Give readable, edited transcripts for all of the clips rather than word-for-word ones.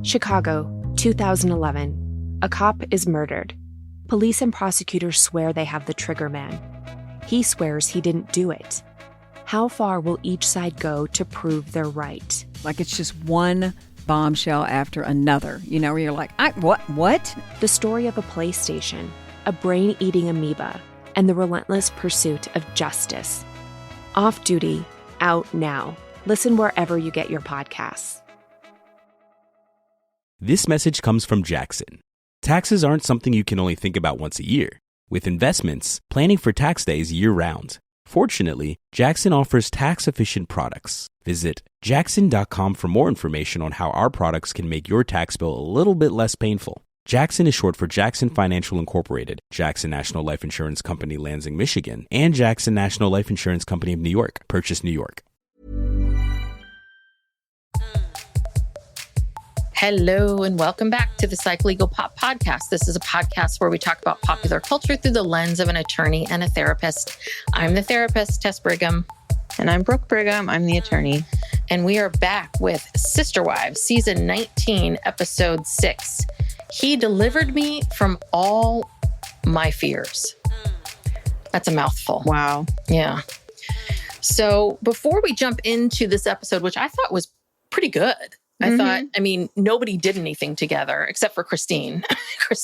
Chicago, 2011. A cop is murdered. Police and prosecutors swear they have the trigger man. He swears he didn't do it. How far will each side go to prove they're right? Like it's just one bombshell after another, where you're like, what? The story of a PlayStation, a brain-eating amoeba, and the relentless pursuit of justice. Off Duty, out now. Listen wherever you get your podcasts. This message comes from Jackson. Taxes aren't something you can only think about once a year. With investments, planning for tax day is year-round. Fortunately, Jackson offers tax-efficient products. Visit jackson.com for more information on how our products can make your tax bill a little bit less painful. Jackson is short for Jackson Financial Incorporated, Jackson National Life Insurance Company, Lansing, Michigan, and Jackson National Life Insurance Company of New York, Purchase, New York. Hello, and welcome back to the Psych Legal Pop Podcast. This is a podcast where we talk about popular culture through the lens of an attorney and a therapist. I'm the therapist, Tess Brigham. And I'm Brooke Brigham. I'm the attorney. And we are back with Sister Wives, Season 19, Episode 6. He delivered me from all my fears. That's a mouthful. Wow. Yeah. So before we jump into this episode, which I thought was pretty good, I thought, nobody did anything together except for Christine.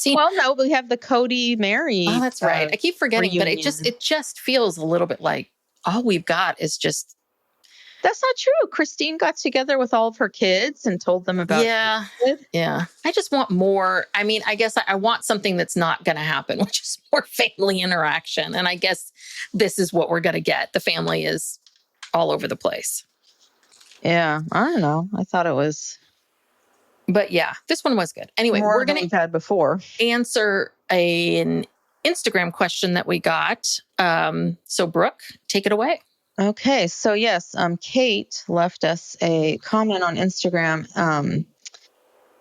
Well, no, we have the Kody, Meri. Oh, that's right. I keep forgetting, reunion. But it just feels a little bit like all we've got is just. That's not true. Christine got together with all of her kids and told them about. Yeah. I just want more. I guess I want something that's not going to happen, which is more family interaction. And I guess this is what we're going to get. The family is all over the place. Yeah, I don't know. I thought it was. But yeah, this one was good. Anyway, more we're going to had before answer an Instagram question that we got. So Brooke, take it away. Okay. So yes, Kate left us a comment on Instagram.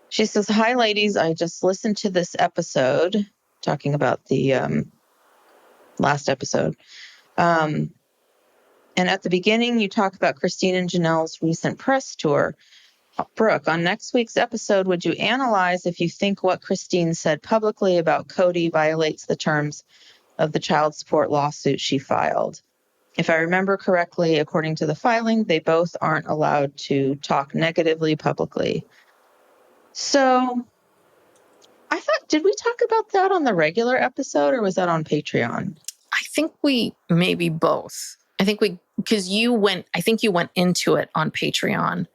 She says, "Hi ladies, I just listened to this episode," talking about the last episode. And at the beginning, you talk about Christine and Janelle's recent press tour. Brooke, on next week's episode, would you analyze if you think what Christine said publicly about Kody violates the terms of the child support lawsuit she filed? If I remember correctly, according to the filing, they both aren't allowed to talk negatively publicly. So I thought, did we talk about that on the regular episode or was that on Patreon? I think we maybe both. Because you went into it on Patreon.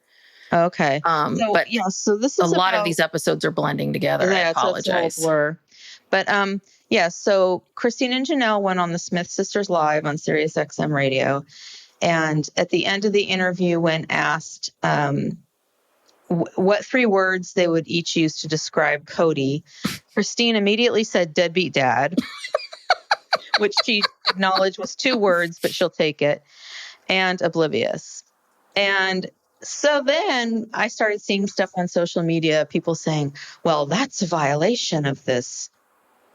Okay. So this is a lot of these episodes are blending together. I apologize. So it's a blur. But so Christine and Janelle went on the Smith Sisters Live on Sirius XM Radio. And at the end of the interview, when asked what 3 words they would each use to describe Kody, Christine immediately said deadbeat dad. Which she acknowledged was 2 words, but she'll take it, and oblivious. And so then I started seeing stuff on social media, people saying, well, that's a violation of this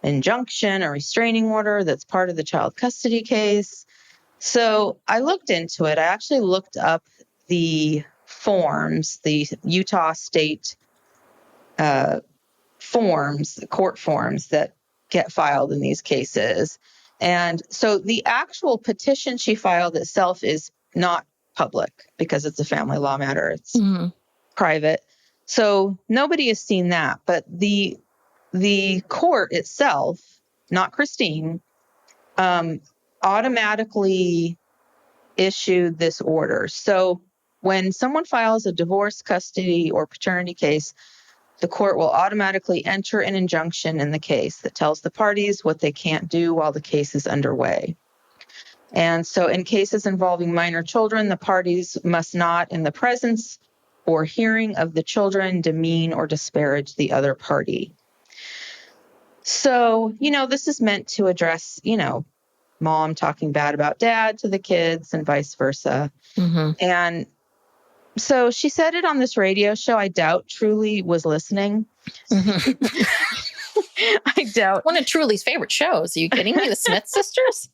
injunction or restraining order that's part of the child custody case. So I looked into it. I actually looked up the forms, the Utah State forms, the court forms that get filed in these cases. And so the actual petition she filed itself is not public because it's a family law matter. It's private. So nobody has seen that. But the court itself, not Christine, automatically issued this order. So when someone files a divorce, custody, or paternity case, the court will automatically enter an injunction in the case that tells the parties what they can't do while the case is underway. And so in cases involving minor children, the parties must not, in the presence or hearing of the children, demean or disparage the other party. So, this is meant to address, mom talking bad about dad to the kids and vice versa. Mm-hmm. And so she said it on this radio show. I doubt Truly was listening. Mm-hmm. I doubt. One of Truly's favorite shows. Are you kidding me? The Smith Sisters?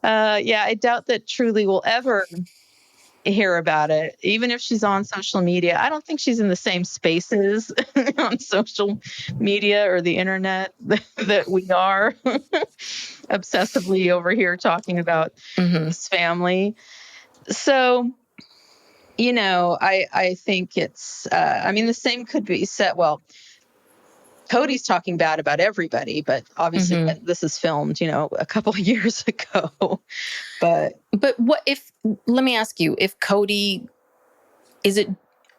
I doubt that Truly will ever hear about it, even if she's on social media. I don't think she's in the same spaces on social media or the internet that we are obsessively over here talking about this family. So, I think it's, the same could be said. Well, Kody's talking bad about everybody, but obviously this is filmed, a couple of years ago. But what if, let me ask you, if Kody, is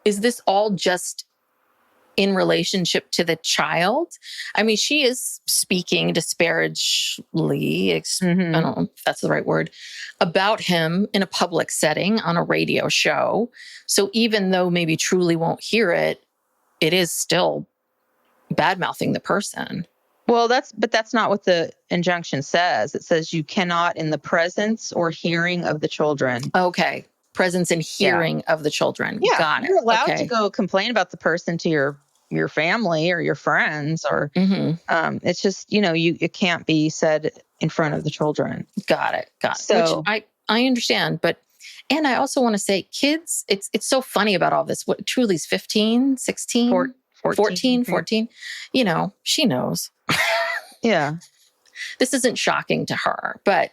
this all just in relationship to the child? I mean, she is speaking disparagingly, I don't know if that's the right word, about him in a public setting on a radio show. So even though maybe Truly won't hear it, it is still bad-mouthing the person. Well, that's not what the injunction says. It says you cannot in the presence or hearing of the children. Okay. Presence and hearing of the children. Yeah. Got it. You're allowed to go complain about the person to your family or your friends, or it's just, it can't be said in front of the children. Got it. So, which I understand, and I also want to say kids, it's so funny about all this. What, Truly's 15, 16? 14. She knows. Yeah. This isn't shocking to her, but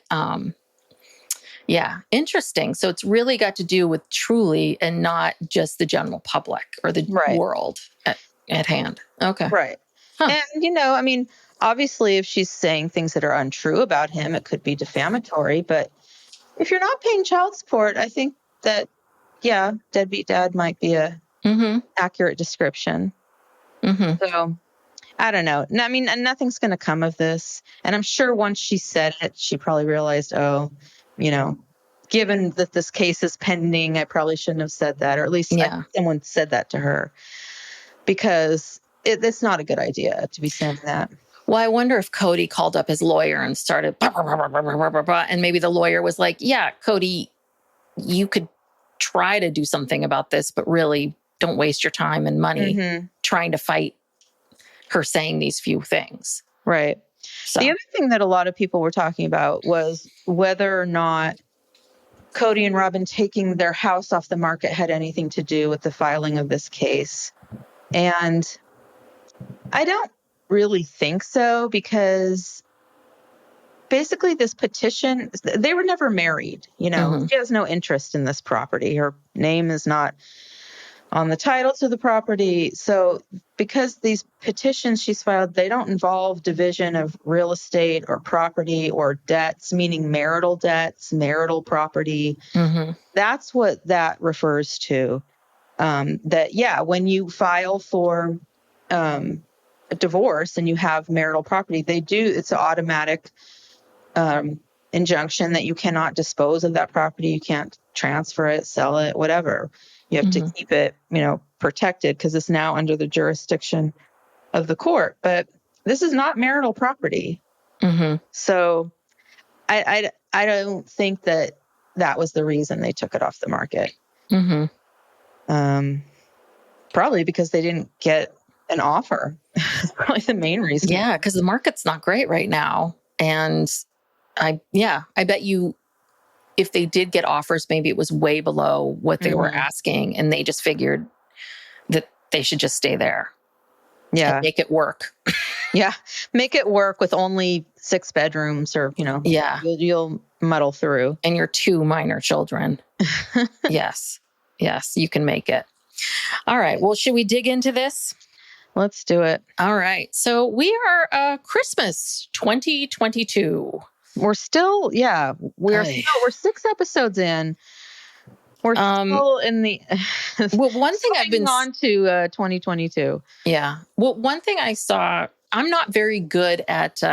yeah, interesting. So it's really got to do with Truly and not just the general public or the world at hand. Okay. Right. Huh. And, obviously if she's saying things that are untrue about him, it could be defamatory, but if you're not paying child support, I think that, deadbeat dad might be a accurate description. So I don't know. And nothing's going to come of this. And I'm sure once she said it, she probably realized, given that this case is pending, I probably shouldn't have said that. Or at least someone said that to her, because it's not a good idea to be saying that. Well, I wonder if Kody called up his lawyer and started, and maybe the lawyer was like, yeah, Kody, you could try to do something about this, but really don't waste your time and money trying to fight her saying these few things. Right. So the other thing that a lot of people were talking about was whether or not Kody and Robyn taking their house off the market had anything to do with the filing of this case. And I don't really think so, because basically this petition, they were never married. She has no interest in this property. Her name is not on the title to the property. So because these petitions she's filed, they don't involve division of real estate or property or debts, meaning marital debts, marital property. That's what that refers to. When you file for a divorce and you have marital property, it's an automatic injunction that you cannot dispose of that property. You can't transfer it, sell it, whatever. You have to keep it, protected, because it's now under the jurisdiction of the court. But this is not marital property. So I don't think that was the reason they took it off the market. Probably because they didn't get an offer. That's probably the main reason. Yeah, because the market's not great right now. And I bet you, if they did get offers, maybe it was way below what they were asking, and they just figured that they should just stay there. Yeah. And make it work. Yeah. Make it work with only 6 bedrooms, or, you'll muddle through. And your 2 minor children. Yes, you can make it. All right. Well, should we dig into this? Let's do it. All right. So we are Christmas 2022. We're still, we're 6 episodes in. We're still in the. Well, one thing I've been on to 2022. Yeah. Well, one thing I saw, I'm not very good at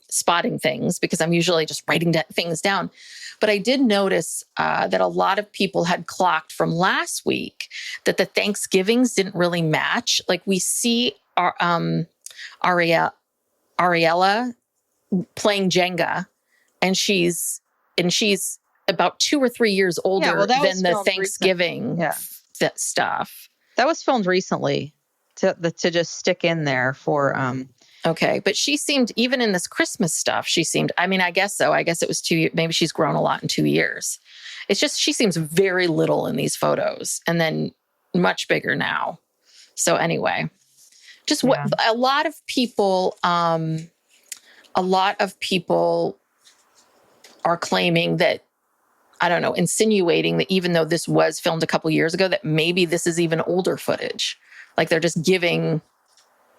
spotting things, because I'm usually just writing things down. But I did notice that a lot of people had clocked from last week that the Thanksgivings didn't really match. Like, we see our Ariella playing Jenga, and she's about 2 or 3 years older than the Thanksgiving stuff. That was filmed recently to just stick in there for Okay. But she seemed, even in this Christmas stuff, she seemed, I mean, I guess so. I guess it was 2 years. Maybe she's grown a lot in 2 years. It's just, she seems very little in these photos and then much bigger now. So anyway, just what a lot of people are claiming that, I don't know, insinuating that even though this was filmed a couple years ago, that maybe this is even older footage. Like they're just giving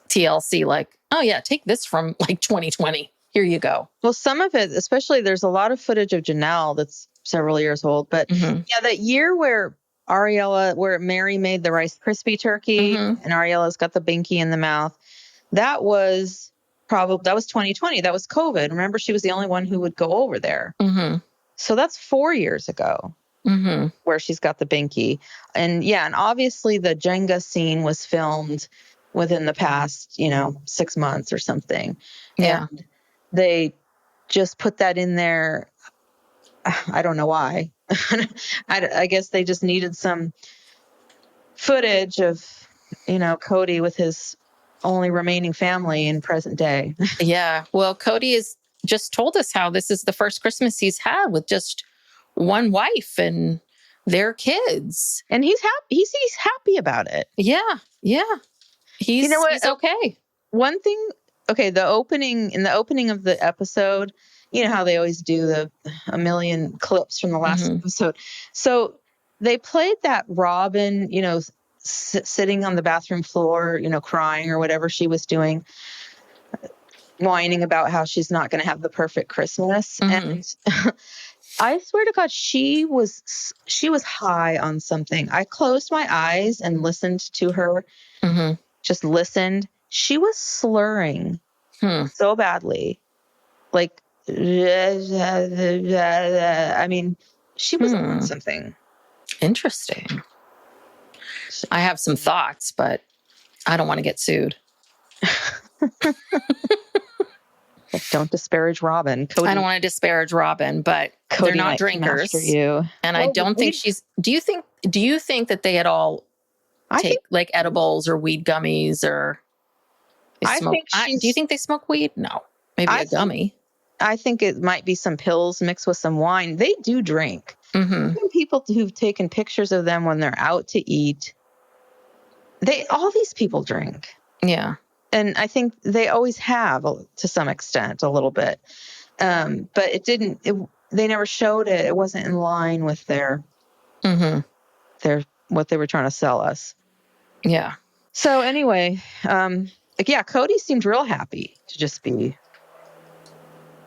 TLC like, oh yeah, take this from like 2020. Here you go. Well, some of it, especially there's a lot of footage of Janelle that's several years old. But yeah, that year where Meri made the Rice Krispie turkey and Ariella's got the binky in the mouth, that was 2020. That was COVID. Remember, she was the only one who would go over there. So that's 4 years ago where she's got the binky. And yeah, and obviously the Jenga scene was filmed within the past, 6 months or something. Yeah. And they just put that in there. I don't know why. I guess they just needed some footage of, Kody with his only remaining family in present day. Yeah. Well, Kody has just told us how this is the first Christmas he's had with just one wife and their kids. And he's happy. He's happy about it. Yeah. Yeah. He's okay. One thing, okay, in the opening of the episode, you know how they always do a million clips from the last episode. So they played that Robyn, sitting on the bathroom floor, crying or whatever she was doing, whining about how she's not going to have the perfect Christmas. And I swear to God, she was high on something. I closed my eyes and listened to her, just listened. She was slurring so badly. Like, I mean, she was on something. Interesting. I have some thoughts, but I don't want to get sued. Don't disparage Robyn. Kody, I don't want to disparage Robyn, but Kody they're not drinkers. And I don't think she's. Do you think that they at all take like edibles or weed gummies or smoke? Do you think they smoke weed? No, maybe a gummy. I think it might be some pills mixed with some wine. They do drink. Even people who've taken pictures of them when they're out to eat, all these people drink. Yeah. And I think they always have to some extent a little bit. But they never showed it. It wasn't in line with their what they were trying to sell us. Yeah. So anyway, Kody seemed real happy to just be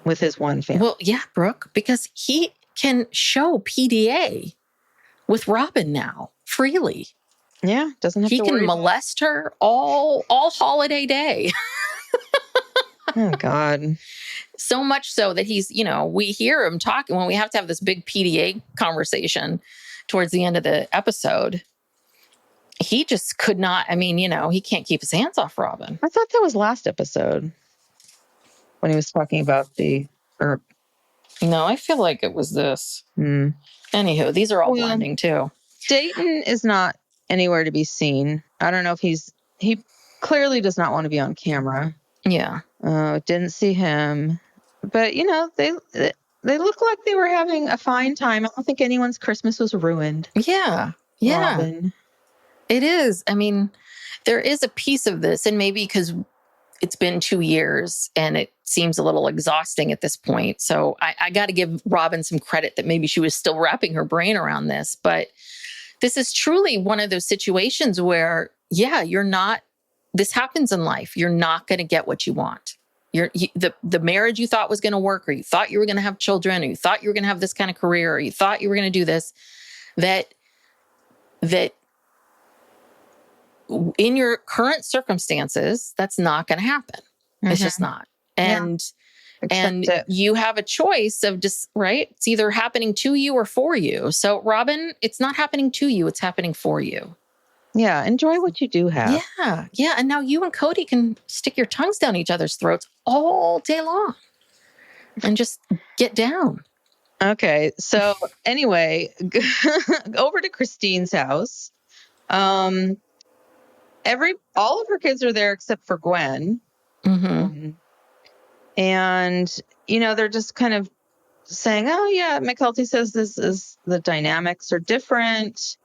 with his one family. Well, yeah, Brooke, because he can show PDA with Robyn now freely. Yeah, doesn't have to worry. He can molest her all holiday day. Oh, God. So much so that he's, we hear him talking when we have to have this big PDA conversation towards the end of the episode. He just could not, he can't keep his hands off Robyn. I thought that was last episode when he was talking about the herb. No, I feel like it was this. Anywho, these are all blending too. Dayton is not anywhere to be seen. I don't know if he clearly does not want to be on camera. Yeah. Didn't see him. But, they look like they were having a fine time. I don't think anyone's Christmas was ruined. Yeah. Yeah. Robyn. It is. There is a piece of this, and maybe because it's been 2 years and it seems a little exhausting at this point. So I got to give Robyn some credit that maybe she was still wrapping her brain around this. But this is truly one of those situations where, this happens in life. You're not going to get what you want. The marriage you thought was going to work, or you thought you were going to have children, or you thought you were going to have this kind of career, or you thought you were going to do this, that in your current circumstances, that's not going to happen. It's just not. And you have a choice of just, right? It's either happening to you or for you. So Robyn, it's not happening to you. It's happening for you. Yeah. Enjoy what you do have. Yeah. Yeah. And now you and Kody can stick your tongues down each other's throats all day long and just get down. Okay. So anyway, over to Christine's house. All of her kids are there except for Gwen. Mm-hmm. And, they're just kind of saying, oh, yeah, McKelty says the dynamics are different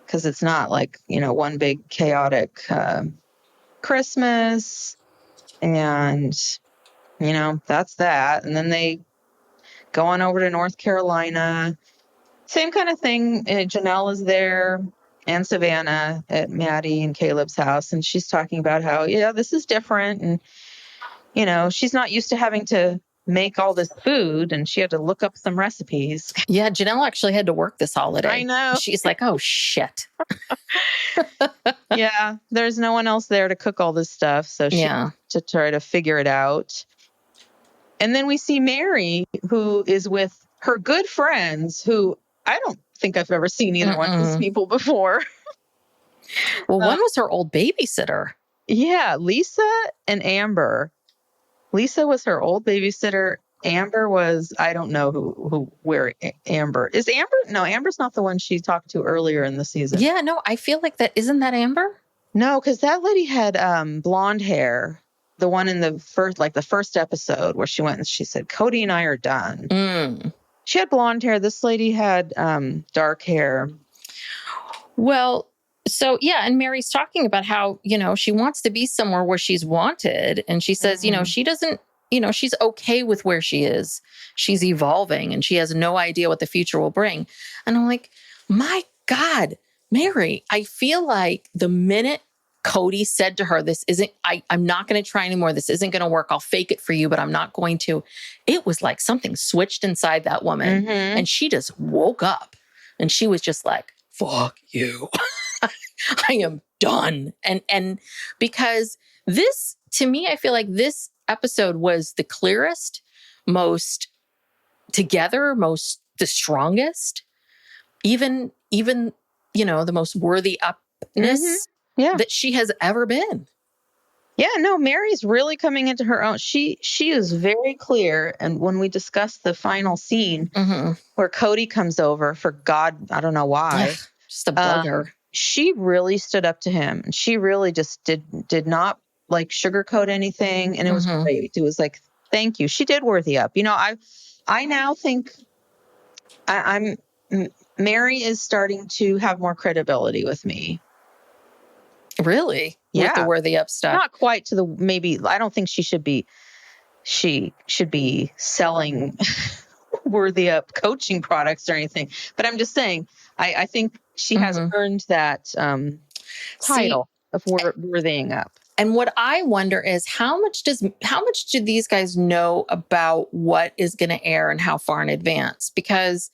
because it's not like, one big chaotic Christmas. And, that's that. And then they go on over to North Carolina. Same kind of thing. Janelle is there and Savannah at Maddie and Caleb's house. And she's talking about how, this is different. And, she's not used to having to make all this food and she had to look up some recipes. Yeah, Janelle actually had to work this holiday. I know. She's like, oh, shit. Yeah, there's no one else there to cook all this stuff. So she to try to figure it out. And then we see Meri, who is with her good friends, who I don't think I've ever seen either one of these people before. Well, one was her old babysitter. Yeah, Lisa and Amber. Lisa was her old babysitter. Amber was, I don't know where Amber is. Amber? No, Amber's not the one she talked to earlier in the season. Yeah, no, I feel like isn't that Amber? No, because that lady had blonde hair. The one in the first episode where she went and she said, Kody and I are done. She had blonde hair. This lady had dark hair. Well, so yeah, and Meri's talking about how, she wants to be somewhere where she's wanted. And she says, she doesn't, she's okay with where she is. She's evolving and she has no idea what the future will bring. And I'm like, my God, Meri, I feel like the minute Kody said to her, I'm not going to try anymore. This isn't going to work. I'll fake it for you, but I'm not going to. It was like something switched inside that woman. And she just woke up and she was just like, fuck you. I am done. And because this, to me, I feel like this episode was the clearest, most together, the strongest, even, the most worthy upness that she has ever been. Yeah, no, Meri's really coming into her own. She is very clear. And when we discuss the final scene where Kody comes over for God, I don't know why. Just to bug her. She really stood up to him. And she really just did not like sugarcoat anything. And it was great. It was like, thank you. She did worthy up. I now think Meri is starting to have more credibility with me. Really? Yeah. With the worthy up stuff. Not quite to I don't think she should be selling worthy up coaching products or anything. But I'm just saying, I think she has earned that title of worthying up. And what I wonder is how much do these guys know about what is going to air and how far in advance? Because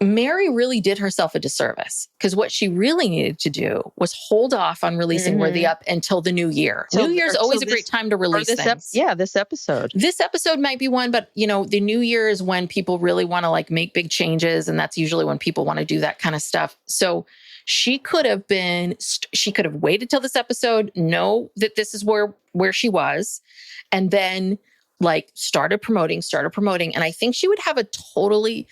Meri really did herself a disservice because what she really needed to do was hold off on releasing Worthy Up until the new year. New Year's always a great time to release things. This episode. This episode might be one, but the new year is when people really want to make big changes. And that's usually when people want to do that kind of stuff. So she could have waited till this episode, know that this is where she was, and then started promoting. And I think she would have a totally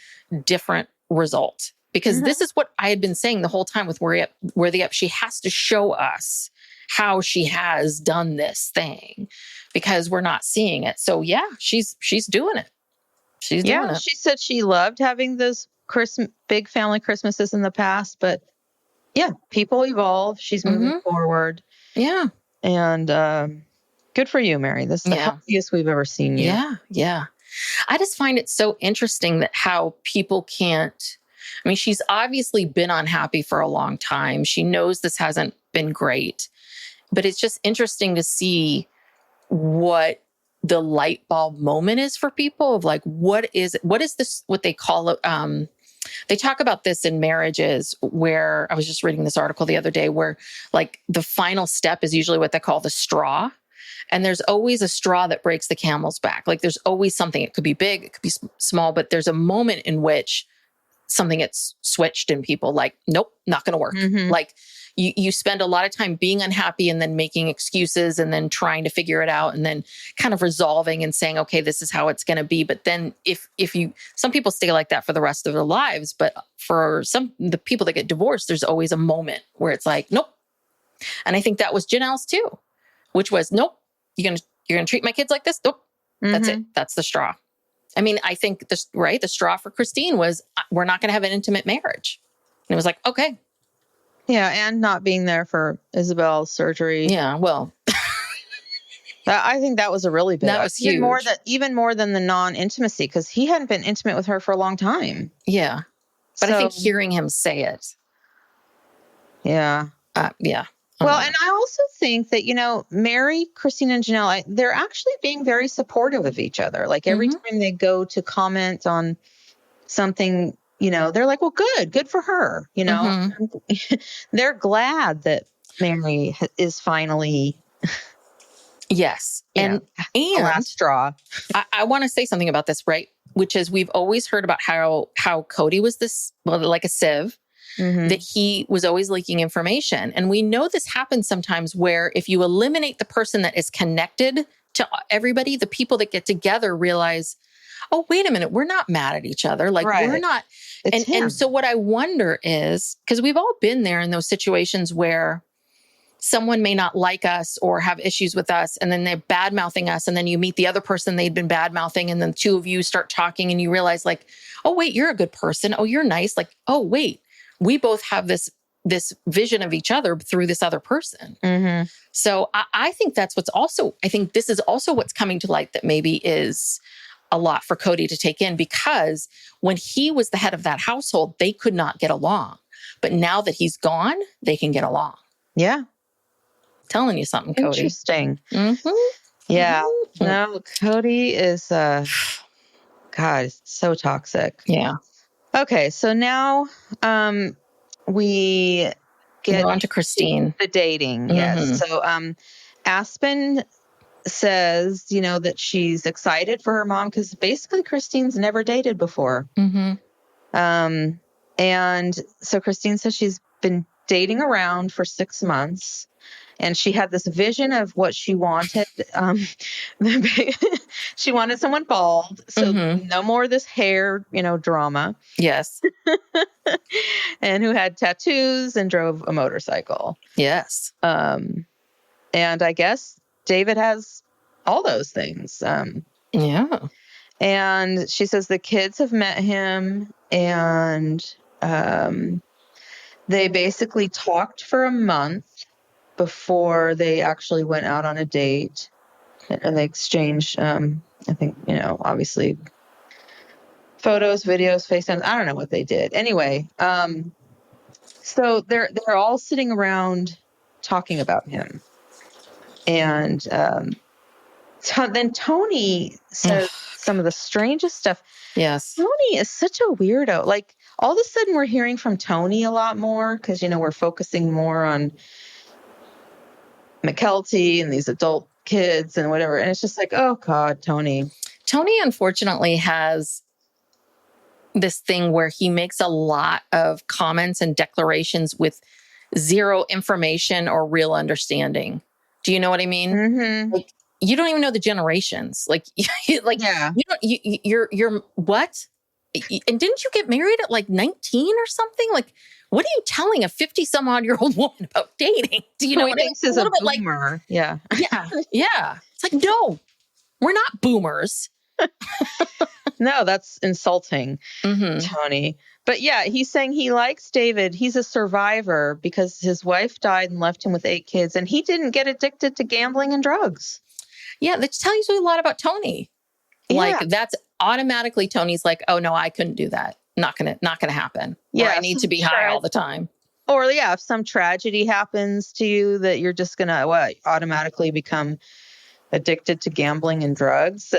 different result because this is what I had been saying the whole time with Worthy Up. She has to show us how she has done this thing because we're not seeing it. So yeah, she's doing it. She's doing it. She said she loved having those big family Christmases in the past, but yeah, people evolve. She's moving forward. Yeah. And good for you, Meri. This is the healthiest we've ever seen you. Yeah. Yeah. I just find it so interesting that how people can't, she's obviously been unhappy for a long time. She knows this hasn't been great, but it's just interesting to see what the light bulb moment is for people of what is this, what they call it. They talk about this in marriages where I was just reading this article the other day where the final step is usually what they call the straw. And there's always a straw that breaks the camel's back. There's always something. It could be big, it could be small, but there's a moment in which something gets switched and people nope, not going to work. You spend a lot of time being unhappy and then making excuses and then trying to figure it out and then kind of resolving and saying, okay, this is how it's going to be. But then some people stay like that for the rest of their lives, but for the people that get divorced, there's always a moment where it's nope. And I think that was Janelle's too, which was, nope. you're gonna treat my kids like this? Nope. That's it. That's the straw. I mean, I think the straw for Christine was, we're not going to have an intimate marriage. And it was like, okay. Yeah. And not being there for Isabel's surgery. Yeah. Well, I think that was a really big, that was huge. Even more than the non-intimacy, because he hadn't been intimate with her for a long time. Yeah. But I think hearing him say it. Yeah. Yeah. Well, and I also think that, Meri, Christine, and Janelle, they're actually being very supportive of each other. Like every time they go to comment on something, they're like, well, good for her. They're glad that Meri is finally. Yes. And the last straw. I want to say something about this, right? Which is, we've always heard about how Kody was this, like a sieve. That he was always leaking information. And we know this happens sometimes where if you eliminate the person that is connected to everybody, the people that get together realize, oh, wait a minute, we're not mad at each other. Like we're not. And so what I wonder is, because we've all been there in those situations where someone may not like us or have issues with us, and then they're bad mouthing us. And then you meet the other person they'd been bad mouthing. And then two of you start talking and you realize like, oh, wait, you're a good person. Oh, you're nice. Like, oh, wait. We both have this vision of each other through this other person. So I think I think this is also what's coming to light that maybe is a lot for Kody to take in, because when he was the head of that household, they could not get along. But now that he's gone, they can get along. Yeah. Telling you something, Kody. Interesting. Yeah. No, Kody is, God, it's so toxic. Yeah. Okay, so now we get on to Christine. The dating, yes. So Aspen says, that she's excited for her mom because basically Christine's never dated before. And so Christine says she's been dating around for 6 months. And she had this vision of what she wanted. She wanted someone bald. So no more of this hair, drama. Yes. And who had tattoos and drove a motorcycle. Yes. And I guess David has all those things. Yeah. And she says the kids have met him, and they basically talked for a month before they actually went out on a date, and they exchanged, I think, obviously photos, videos, FaceTime. I don't know what they did. Anyway, so they're all sitting around talking about him. And then Tony says some of the strangest stuff. Yes. Tony is such a weirdo. Like, all of a sudden we're hearing from Tony a lot more because, we're focusing more on McKelty and these adult kids and whatever. And it's just like, oh God, Tony. Tony, unfortunately, has this thing where he makes a lot of comments and declarations with zero information or real understanding. Do you know what I mean? Like, you don't even know the generations. Like, Yeah. you're what? And didn't you get married at like 19 or something? Like, what are you telling a 50-some-odd-year-old woman about dating? Do you know what I mean? This is a boomer. Like, yeah. Yeah. It's like, no, we're not boomers. No, that's insulting, Tony. But yeah, he's saying he likes David. He's a survivor because his wife died and left him with 8 kids, and he didn't get addicted to gambling and drugs. Yeah, that tells you a lot about Tony. Yeah. Like, that's automatically Tony's like, oh no, I couldn't do that. Not gonna happen. Yeah, or I need to be high all the time. Or yeah, if some tragedy happens to you, that you're just gonna automatically become addicted to gambling and drugs.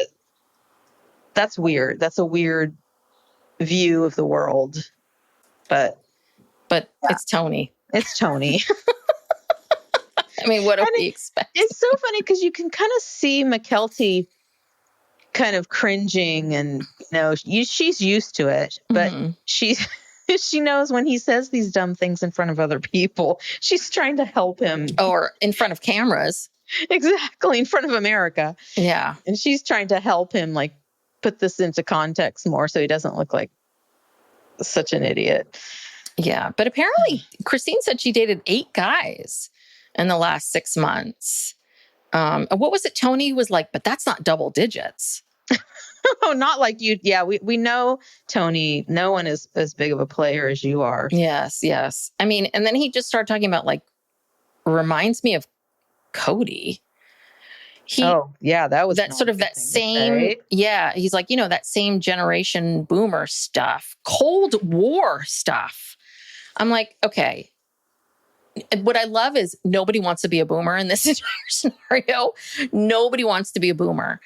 That's weird. That's a weird view of the world. But it's Tony. It's Tony. I mean, what do we expect? It's so funny because you can kind of see McKelty kind of cringing, and she's used to it, but she knows when he says these dumb things in front of other people, she's trying to help him. Or in front of cameras. Exactly, in front of America. Yeah. And she's trying to help him, like, put this into context more so he doesn't look like such an idiot. Yeah. But apparently Christine said she dated 8 guys in the last 6 months. What was it? Tony was like, but that's not double digits. Oh, not like you. Yeah, we know, Tony, no one is as big of a player as you are. Yes, yes. I mean, and then he just started talking about like, reminds me of Kody. That was that sort of that same, yeah. He's like, that same generation boomer stuff, Cold War stuff. I'm like, okay. What I love is nobody wants to be a boomer in this entire scenario. Nobody wants to be a boomer.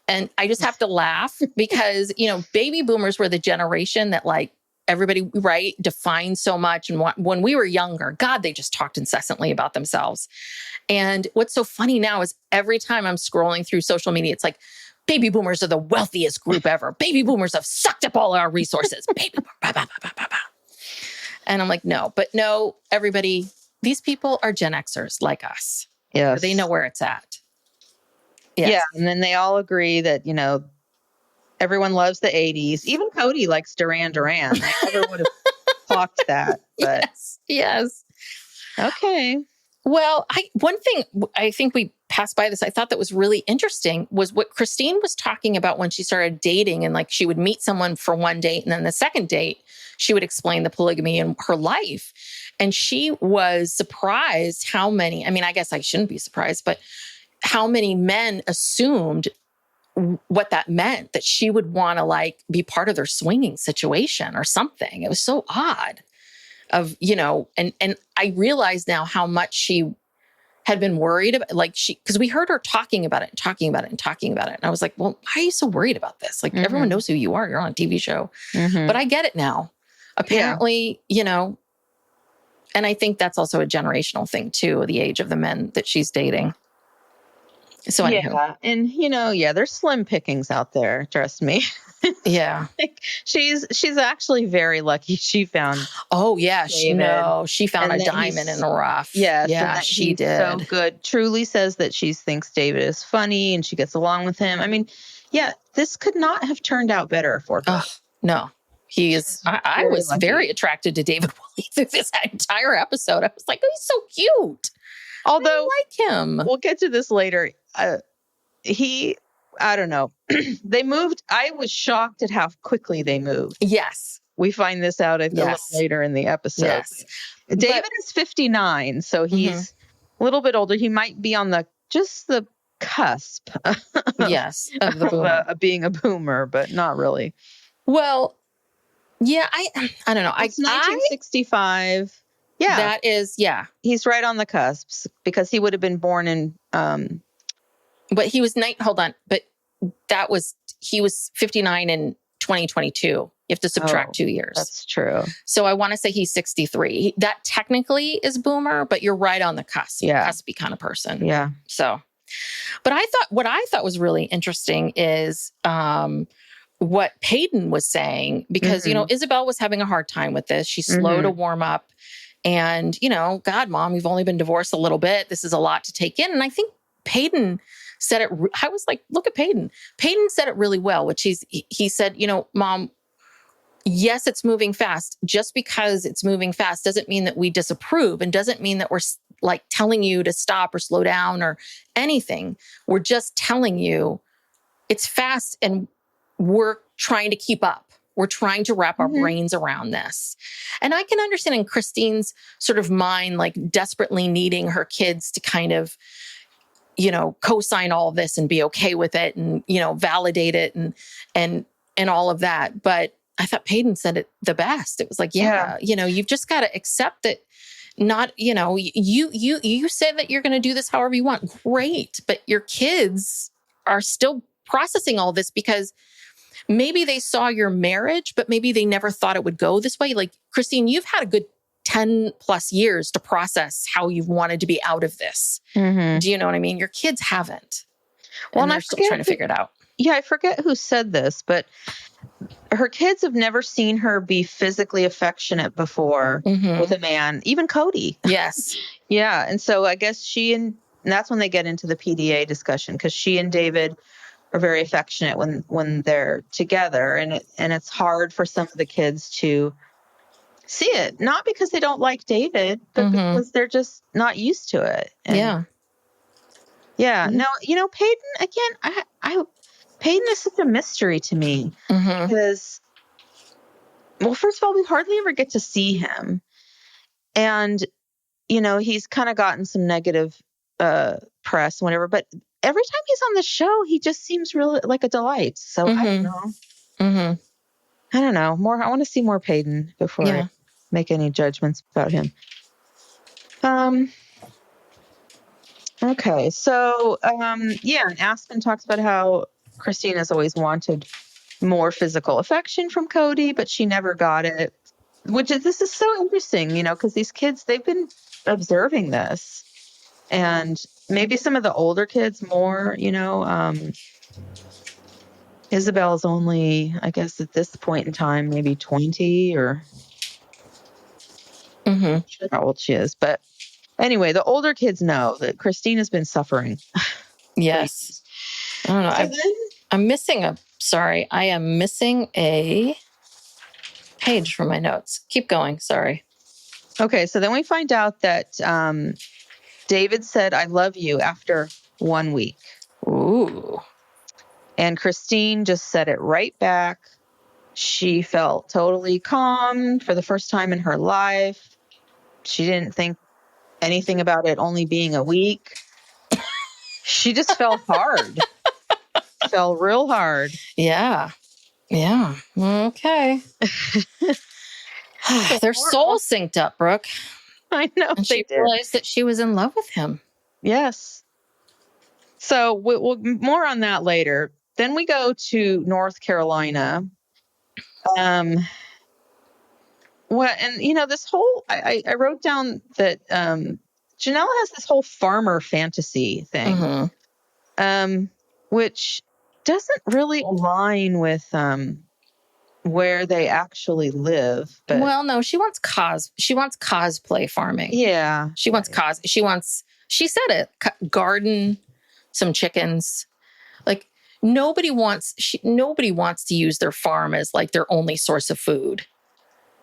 And I just have to laugh because, baby boomers were the generation that like everybody, right, defined so much. And when we were younger, God, they just talked incessantly about themselves. And what's so funny now is every time I'm scrolling through social media, it's like, baby boomers are the wealthiest group ever. Baby boomers have sucked up all our resources. Baby boomer, bah, bah, bah, bah, bah. And I'm like, no, everybody, these people are Gen Xers like us. Yes. They know where it's at. Yes. Yeah. And then they all agree that, everyone loves the 80s. Even Kody likes Duran Duran. I never would have clocked that. But Yes. Okay. Well, one thing I think we passed by this, I thought that was really interesting was what Christine was talking about when she started dating, and like she would meet someone for one date and then the second date, she would explain the polygamy in her life. And she was surprised how many, I mean, I guess I shouldn't be surprised, but how many men assumed what that meant, that she would want to like be part of their swinging situation or something. It was so odd. And I realize now how much she had been worried about, like because we heard her talking about it. And I was like, well, why are you so worried about this? Like everyone knows who you are. You're on a TV show, but I get it now. Apparently, and I think that's also a generational thing too, the age of the men that she's dating. So yeah. And there's slim pickings out there. Trust me. Yeah. She's actually very lucky she found. Oh yeah. David. She found a diamond in the rough. Yes. Yeah, she did. So good. Truly says that she thinks David is funny and she gets along with him. I mean, yeah, this could not have turned out better for her. No. He is. I was very attracted to David Woolley through this entire episode. I was like, oh, he's so cute. Although I like him. We'll get to this later. I don't know. They moved. I was shocked at how quickly they moved. Yes. We find this out a little later in the episode. Yes. David is 59, so he's a little bit older. He might be on the cusp of the boomer. Of being a boomer, but not really. Well, yeah, I don't know. It's 1965. Yeah. That is, He's right on the cusp because he would have been born in but he was but he was 59 in 2022. You have to subtract 2 years. That's true. So I want to say he's 63. That technically is boomer, but you're right on the cusp. Yeah. Cuspy kind of person. Yeah. So, but what I thought was really interesting is what Peyton was saying, because, Isabel was having a hard time with this. She's slow to warm up. And, God, Mom, you've only been divorced a little bit. This is a lot to take in. And I think Peyton said it. I was like, look at Peyton. Peyton said it really well, which he said, Mom, yes, it's moving fast. Just because it's moving fast doesn't mean that we disapprove, and doesn't mean that we're like telling you to stop or slow down or anything. We're just telling you it's fast and we're trying to keep up. We're trying to wrap our brains around this. And I can understand in Christine's sort of mind, like desperately needing her kids to kind of, co-sign all of this and be okay with it and, validate it and all of that. But I thought Peyton said it the best. It was like, you've just got to accept that not, you say that you're going to do this however you want. Great. But your kids are still processing all this because maybe they saw your marriage, but maybe they never thought it would go this way. Like, Christine, you've had a good 10 plus years to process how you've wanted to be out of this. Do you know what I mean? Your kids haven't. Well, and they're still trying to figure it out. Yeah, I forget who said this, but her kids have never seen her be physically affectionate before with a man, even Kody. Yes. Yeah. And so I guess and that's when they get into the PDA discussion, because she and David are very affectionate when they're together, and it's hard for some of the kids to see it, not because they don't like David, but because they're just not used to it. And Yeah. No, Peyton, again, Peyton is such a mystery to me because, well, first of all, we hardly ever get to see him. And, he's kind of gotten some negative press, whatever, but every time he's on the show, he just seems really like a delight. So I don't know. I don't know. I want to see more Peyton before I make any judgments about him. Okay. So, and Aspen talks about how Christina's always wanted more physical affection from Kody, but she never got it. This is so interesting, because these kids, they've been observing this. And maybe some of the older kids more, Isabel's only, I guess at this point in time, maybe 20 or I'm not sure how old she is. But anyway, the older kids know that Christina's been suffering. Yes. I don't know. I am missing a page from my notes. Keep going. Sorry. Okay. So then we find out that David said, "I love you" after 1 week. Ooh. And Christine just said it right back. She felt totally calm for the first time in her life. She didn't think anything about it only being a week. She just fell hard. Fell real hard. Yeah. Yeah. Okay. Their souls synced up, Brooke. I know. And she realized that she was in love with him. Yes. So we'll more on that later. Then we go to North Carolina. This whole, I wrote down that Janelle has this whole farmer fantasy thing, which doesn't really align with where they actually live. But well, no, she wants cosplay farming. Yeah. She said it, garden, some chickens. Like nobody wants to use their farm as like their only source of food.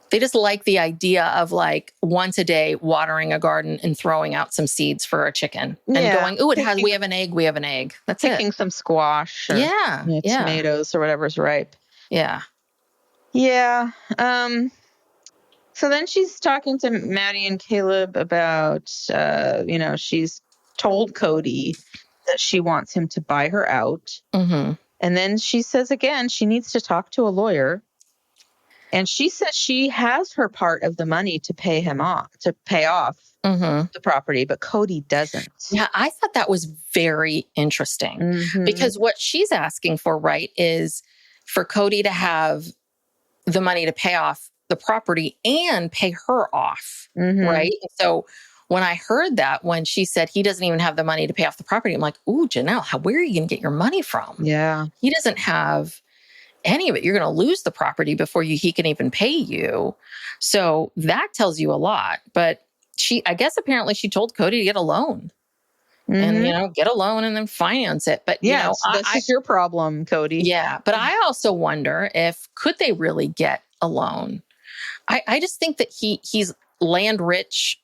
They just like the idea of like once a day watering a garden and throwing out some seeds for a chicken and going, "Ooh, we have an egg. That's picking some squash or tomatoes or whatever's ripe. Yeah. Yeah. So then she's talking to Maddie and Caleb about, she's told Kody that she wants him to buy her out. And then she says again, she needs to talk to a lawyer. And she says she has her part of the money to pay off the property, but Kody doesn't. Yeah, I thought that was very interesting because what she's asking for, right, is for Kody to have the money to pay off the property and pay her off, right? So when I heard that, when she said he doesn't even have the money to pay off the property, I'm like, ooh, Janelle, where are you going to get your money from? Yeah. He doesn't have any of it. You're going to lose the property before he can even pay you. So that tells you a lot. But apparently she told Kody to get a loan and, get a loan and then finance it. But, this is your problem, Kody. Yeah. But I also wonder could they really get a loan? I just think that he's land rich,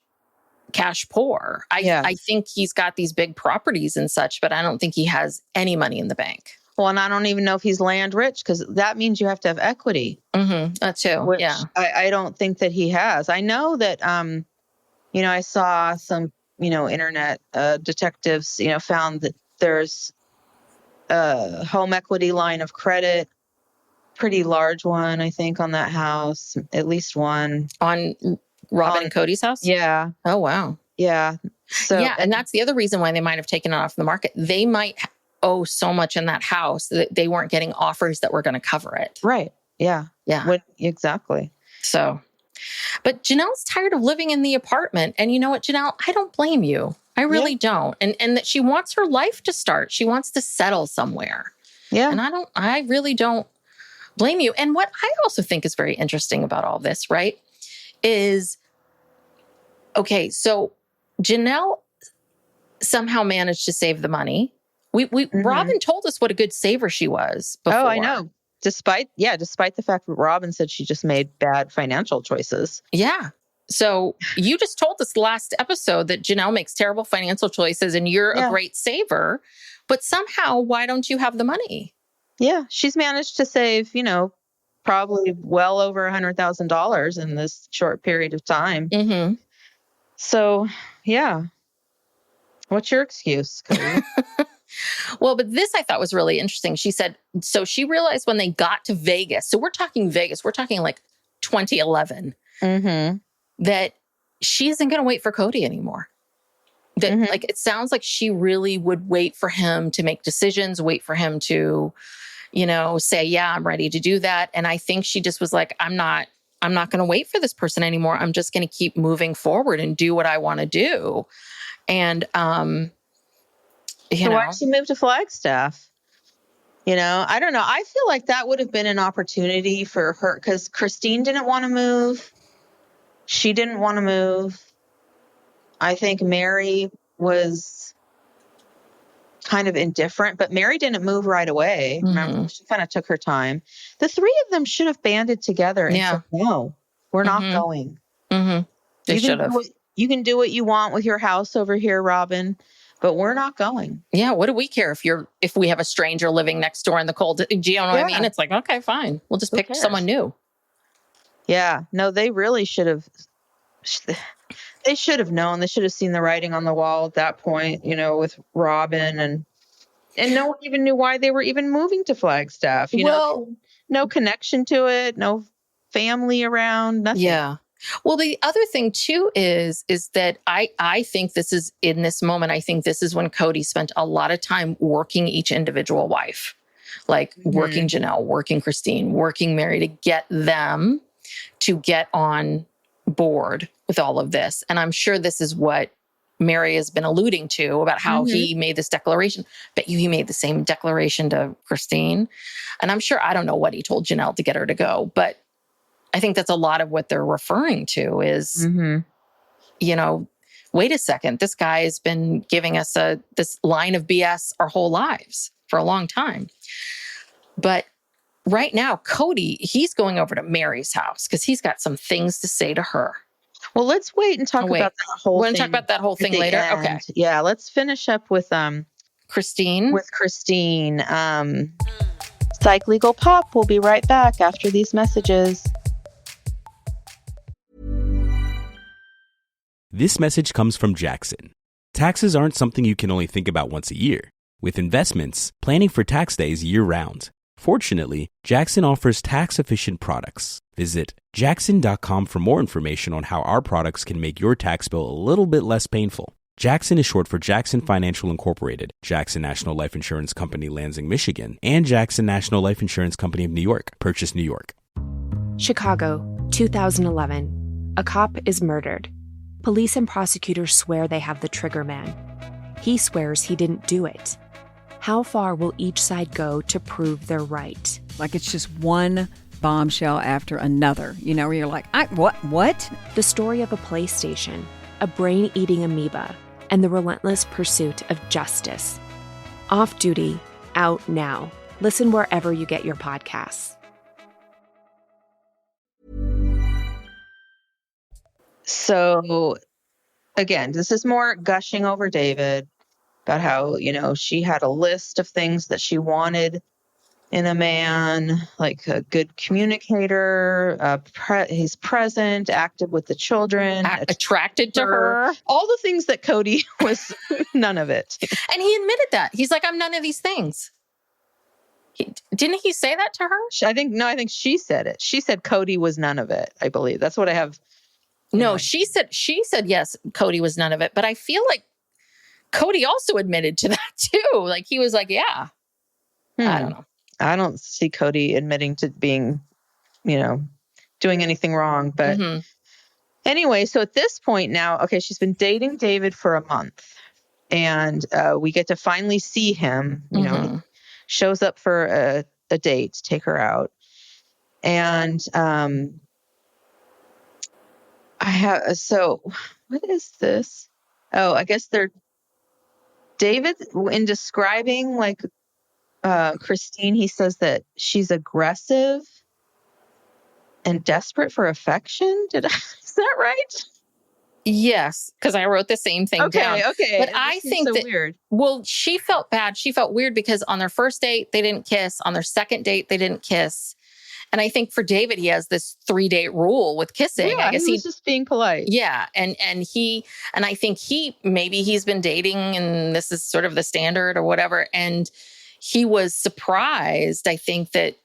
cash poor. I think he's got these big properties and such, but I don't think he has any money in the bank. Well, and I don't even know if he's land rich because that means you have to have equity. That too. Which I don't think that he has. I know that, I saw some, internet detectives, found that there's a home equity line of credit, pretty large one, I think, on that house, at least one. On Robyn and Kody's house? Yeah. Oh, wow. Yeah. So and that's the other reason why they might have taken it off the market. They might owe so much in that house that they weren't getting offers that were going to cover it. Right. Yeah. Yeah. Exactly. So, but Janelle's tired of living in the apartment. And you know what, Janelle? I don't blame you. I really don't. And that she wants her life to start. She wants to settle somewhere. Yeah. And I really don't blame you. And what I also think is very interesting about all this, right, is, okay, so Janelle somehow managed to save the money. Robyn told us what a good saver she was before. Oh, I know. Despite the fact that Robyn said she just made bad financial choices. Yeah. So you just told us last episode that Janelle makes terrible financial choices and you're a great saver, but somehow why don't you have the money? Yeah, she's managed to save, probably well over $100,000 in this short period of time. Mm-hmm. So, yeah. What's your excuse, Kody? Well, but this I thought was really interesting. She said, so she realized when they got to Vegas, so we're talking Vegas, we're talking like 2011, that she isn't going to wait for Kody anymore. That like, it sounds like she really would wait for him to make decisions, wait for him to, say, yeah, I'm ready to do that. And I think she just was like, I'm not going to wait for this person anymore. I'm just going to keep moving forward and do what I want to do. And, so why did she move to Flagstaff? I don't know. I feel like that would have been an opportunity for her because Christine didn't want to move. She didn't want to move. I think Meri was kind of indifferent, but Meri didn't move right away. Remember, she kind of took her time. The three of them should have banded together and said, no, we're not going. They should have. You can do what you want with your house over here, Robyn, but we're not going. Yeah. What do we care if we have a stranger living next door in the cold? Do you know what I mean? It's like, okay, fine. We'll just pick someone new. Yeah. No, they really should have. They should have known. They should have seen the writing on the wall at that point, with Robyn and no one even knew why they were even moving to Flagstaff. No connection to it, no family around, nothing. Yeah. Well, the other thing too is that I think this is in this moment, I think this is when Kody spent a lot of time working each individual wife, like working Janelle, working Christine, working Meri to get them to get on board with all of this. And I'm sure this is what Meri has been alluding to about how he made this declaration. Bet you he made the same declaration to Christine. And I'm sure, I don't know what he told Janelle to get her to go, but I think that's a lot of what they're referring to is, wait a second, this guy has been giving us this line of BS our whole lives for a long time. But right now, Kody, he's going over to Meri's house because he's got some things to say to her. Well, let's wait and talk about that whole thing. We're going to talk about that whole thing later? End. Okay. Yeah, let's finish up with Christine. Psych Legal Pop will be right back after these messages. This message comes from Jackson. Taxes aren't something you can only think about once a year. With investments, planning for tax day is year-round. Fortunately, Jackson offers tax-efficient products. Visit jackson.com for more information on how our products can make your tax bill a little bit less painful. Jackson is short for Jackson Financial Incorporated, Jackson National Life Insurance Company, Lansing, Michigan, and Jackson National Life Insurance Company of New York, Purchase, New York. Chicago, 2011. A cop is murdered. Police and prosecutors swear they have the trigger man. He swears he didn't do it. How far will each side go to prove they're right? Like it's just one bombshell after another, where you're like, what? The story of a PlayStation, a brain-eating amoeba, and the relentless pursuit of justice. Off Duty, out now. Listen wherever you get your podcasts. So, again, this is more gushing over David about how, she had a list of things that she wanted in a man, like a good communicator, he's present, active with the children, attracted to her. All the things that Kody was none of it. And he admitted that. He's like, I'm none of these things. Didn't he say that to her? I think she said it. She said Kody was none of it, I believe. That's what I have. No, she said yes, Kody was none of it. But I feel like Kody also admitted to that too. Like he was like, yeah. I don't know. I don't see Kody admitting to being, doing anything wrong. But anyway, so at this point now, okay, she's been dating David for a month. And we get to finally see him, he shows up for a date to take her out. And what is this? Oh, I guess David, in describing Christine, he says that she's aggressive and desperate for affection. Did I Is that right? Yes, because I wrote the same thing down. Okay. But It I just seems think so that, weird. well, she felt bad. She felt weird because on their first date, they didn't kiss. On their second date, they didn't kiss. And I think for David, he has this 3-date rule with kissing. Yeah, I guess he was just being polite. yeah. And I think maybe he's been dating and this is sort of the standard or whatever. And he was surprised, I think, that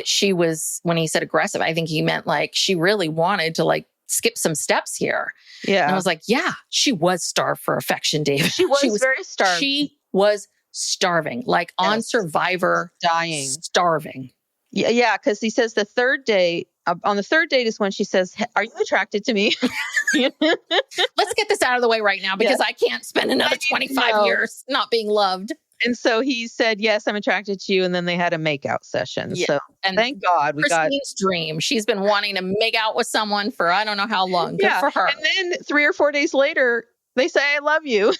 she was, when he said aggressive, I think he meant like she really wanted to like skip some steps here. Yeah. And I was like, yeah, she was starved for affection, David. She was very starved. She was starving, like on Survivor, dying, starving. Yeah, because he says the third date, on the third date is when she says, "Are you attracted to me?" Let's get this out of the way right now because I can't spend another 25 years not being loved. And so he said, "Yes, I'm attracted to you." And then they had a makeout session. Yeah. So and thank God we got Christine's dream. She's been wanting to make out with someone for I don't know how long. Good for her. And then 3 or 4 days later, they say, "I love you."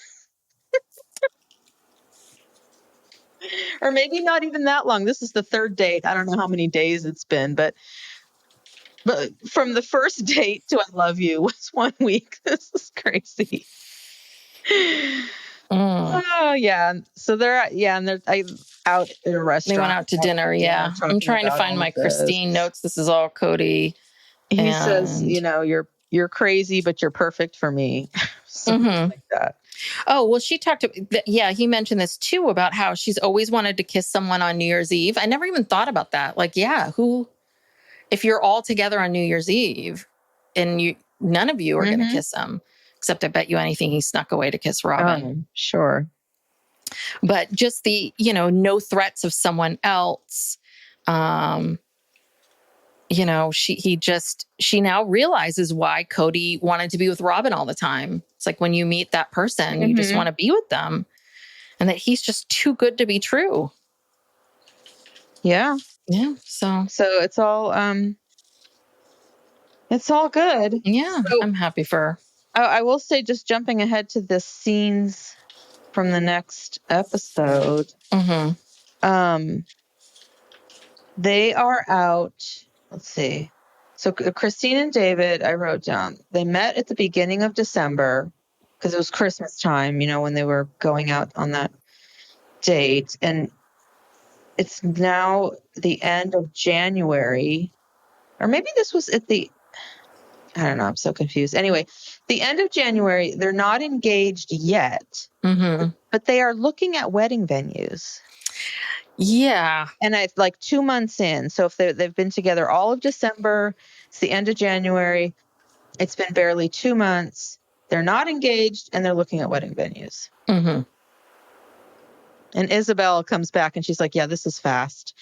Or maybe not even that long. This is the third date. I don't know how many days it's been, but from the first date to "I love you" was 1 week. This is crazy. Oh yeah. So they're and they're out at a restaurant. They went out to dinner. Yeah. I'm trying to find my Christine notes. This is all Kody. He says, you're crazy, but you're perfect for me. Something like that. Oh, well, she talked he mentioned this too about how she's always wanted to kiss someone on New Year's Eve. I never even thought about that. Like, if you're all together on New Year's Eve and none of you are going to kiss him, except I bet you anything he snuck away to kiss Robyn. Sure. But just the, no threats of someone else. She now realizes why Kody wanted to be with Robyn all the time. It's like when you meet that person, you just want to be with them, and that he's just too good to be true. Yeah. Yeah. So it's all good. Yeah. So, I'm happy for her. I will say, just jumping ahead to the scenes from the next episode. They are out. Let's see. So Christine and David, I wrote down, they met at the beginning of December because it was Christmas time, when they were going out on that date. And it's now the end of January, or maybe this was I don't know. I'm so confused. Anyway, the end of January, they're not engaged yet, but they are looking at wedding venues. Yeah. And it's like 2 months in. So if they've been together all of December, it's the end of January. It's been barely 2 months. They're not engaged and they're looking at wedding venues. And Isabel comes back and she's like, yeah, this is fast.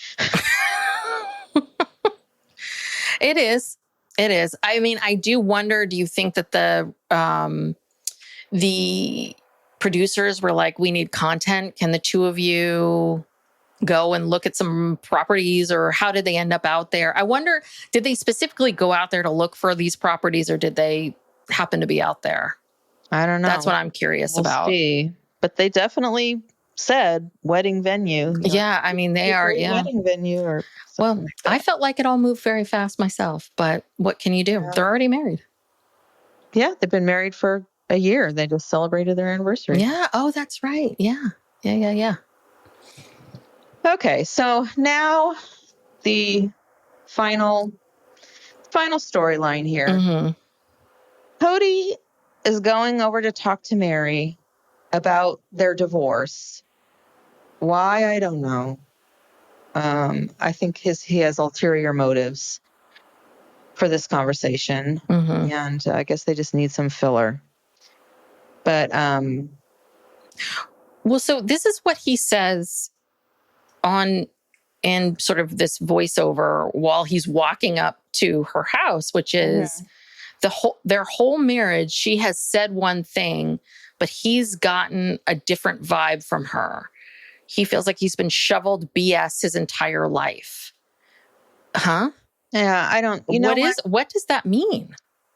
It is. It is. I mean, I do wonder, do you think that the producers were like, we need content. Can the two of you go and look at some properties, or how did they end up out there? I wonder, did they specifically go out there to look for these properties, or did they happen to be out there? I don't know. That's what I'm curious about. See. But they definitely said wedding venue. Yeah, I mean, they are. Yeah, wedding venue or something. Like I felt like it all moved very fast myself, but what can you do? Yeah. They're already married. Yeah, they've been married for a year. They just celebrated their anniversary. Yeah. Oh, that's right. Yeah. Okay, so now the final storyline here. Kody is going over to talk to Meri about their divorce. Why? I don't know. I think he has ulterior motives for this conversation, and I guess they just need some filler. But well, so this is what he says in sort of this voiceover while he's walking up to her house, which is their whole marriage. She has said one thing, but he's gotten a different vibe from her. He feels like he's been shoveled BS his entire life. Huh? Yeah, I don't. What does that mean?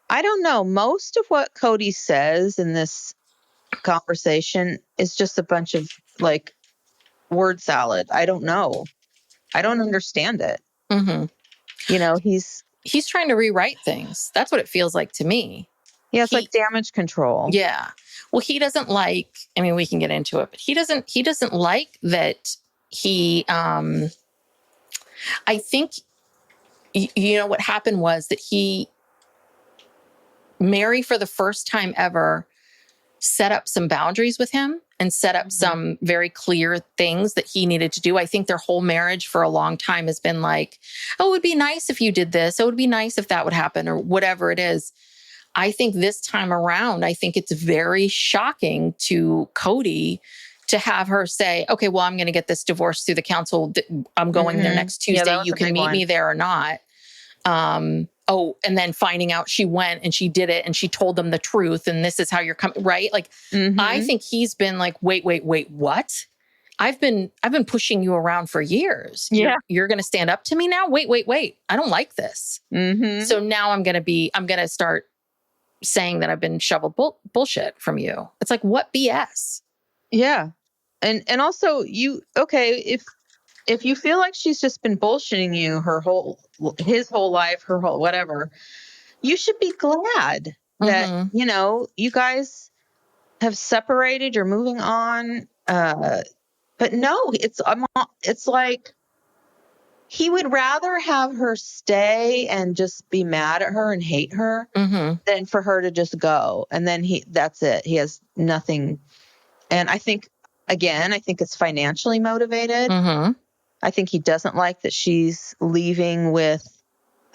I don't know. Most of what Kody says in this conversation is just a bunch of like word salad. I don't know. I don't understand it. he's trying to rewrite things. That's what it feels like to me. Yeah, it's like damage control. Yeah. Well, he doesn't like, I mean, we can get into it, but he doesn't like that I think, you know, what happened was that Meri, for the first time ever, set up some boundaries with him and set up some very clear things that he needed to do. I think their whole marriage for a long time has been like, oh, it would be nice if you did this. It would be nice if that would happen, or whatever it is. I think this time around, I think it's very shocking to Kody to have her say, okay, well, I'm going to get this divorce through the council. I'm going there next Tuesday. You can meet me there or not. And then finding out she went and she did it and she told them the truth. And this is how you're coming, right? Like, I think he's been like, wait, what? I've been pushing you around for years. Yeah. You're going to stand up to me now? Wait. I don't like this. So now I'm going to start saying that I've been shoveled bullshit from you. It's like, what BS? Yeah. And also if you feel like she's just been bullshitting you his whole life, her whole whatever, you should be glad that, you know, you guys have separated, you're moving on. But no, it's like he would rather have her stay and just be mad at her and hate her than for her to just go. And then that's it. He has nothing. And I think it's financially motivated. I think he doesn't like that she's leaving with,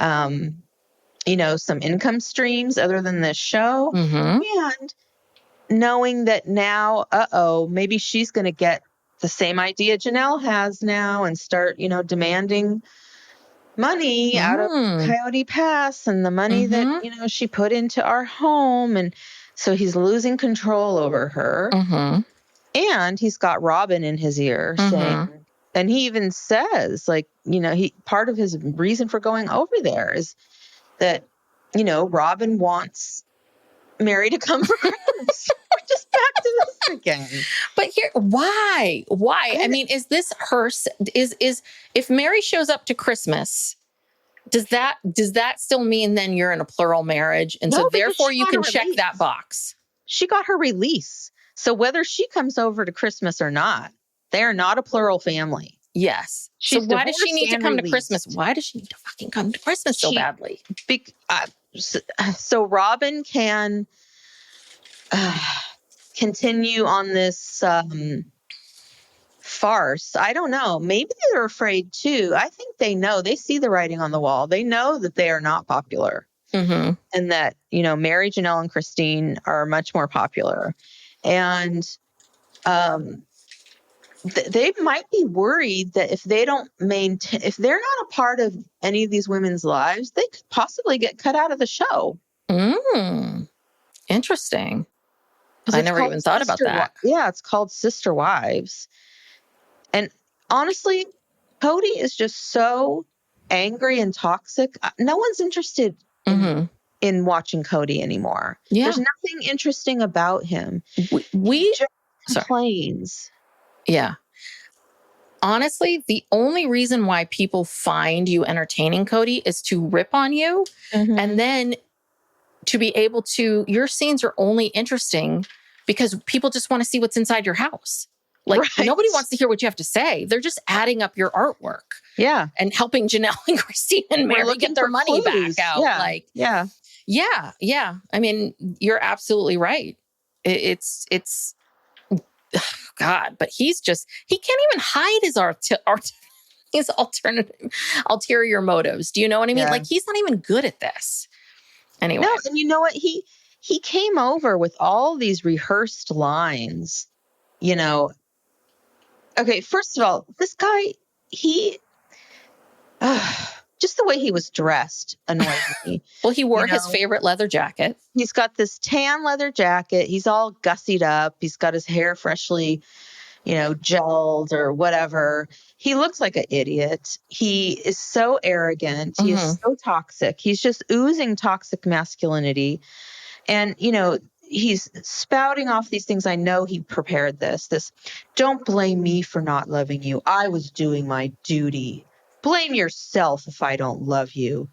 you know, some income streams other than this show. And knowing that now, maybe she's going to get the same idea Janelle has now and start, you know, demanding money out of Coyote Pass and the money that, you know, she put into our home. And so he's losing control over her. And he's got Robyn in his ear saying, and he even says, like, you know, part of his reason for going over there is that, you know, Robyn wants Meri to come for Christmas. We're just back to this again. But here, why? I mean, is this her? Is if Meri shows up to Christmas, does that still mean then you're in a plural marriage, and so therefore you can check that box? She got her release, so whether she comes over to Christmas or not, they are not a plural family. Yes. So why does she need to come to Christmas? Why does she need to fucking come to Christmas so badly? So Robyn can continue on this farce. I don't know. Maybe they're afraid too. I think they know. They see the writing on the wall. They know that they are not popular. And that, you know, Meri, Janelle, and Christine are much more popular. And they might be worried that if they don't if they're not a part of any of these women's lives, they could possibly get cut out of the show. Interesting. I never even thought about that. Yeah, it's called Sister Wives. And honestly, Kody is just so angry and toxic. No one's interested in watching Kody anymore. Yeah. There's nothing interesting about him. We just complains. Yeah. Honestly, the only reason why people find you entertaining, Kody, is to rip on you. And then to be able to, your scenes are only interesting because people just want to see what's inside your house. Like, nobody wants to hear what you have to say. They're just adding up your artwork. Yeah. And helping Janelle and Christine and Meri get their money back out. Yeah. Yeah. I mean, you're absolutely right. It's God, but he can't even hide his ulterior motives. Do you know what I mean? Like, he's not even good at this. Anyway. No, and you know what? He came over with all these rehearsed lines, you know. Okay, first of all, this guy, just the way he was dressed annoyed me. Well, he wore his favorite leather jacket. He's got this tan leather jacket. He's all gussied up. He's got his hair freshly, you know, gelled or whatever. He looks like an idiot. He is so arrogant. He is so toxic. He's just oozing toxic masculinity. And, you know, he's spouting off these things. I know he prepared this, don't blame me for not loving you. I was doing my duty. Blame yourself if I don't love you.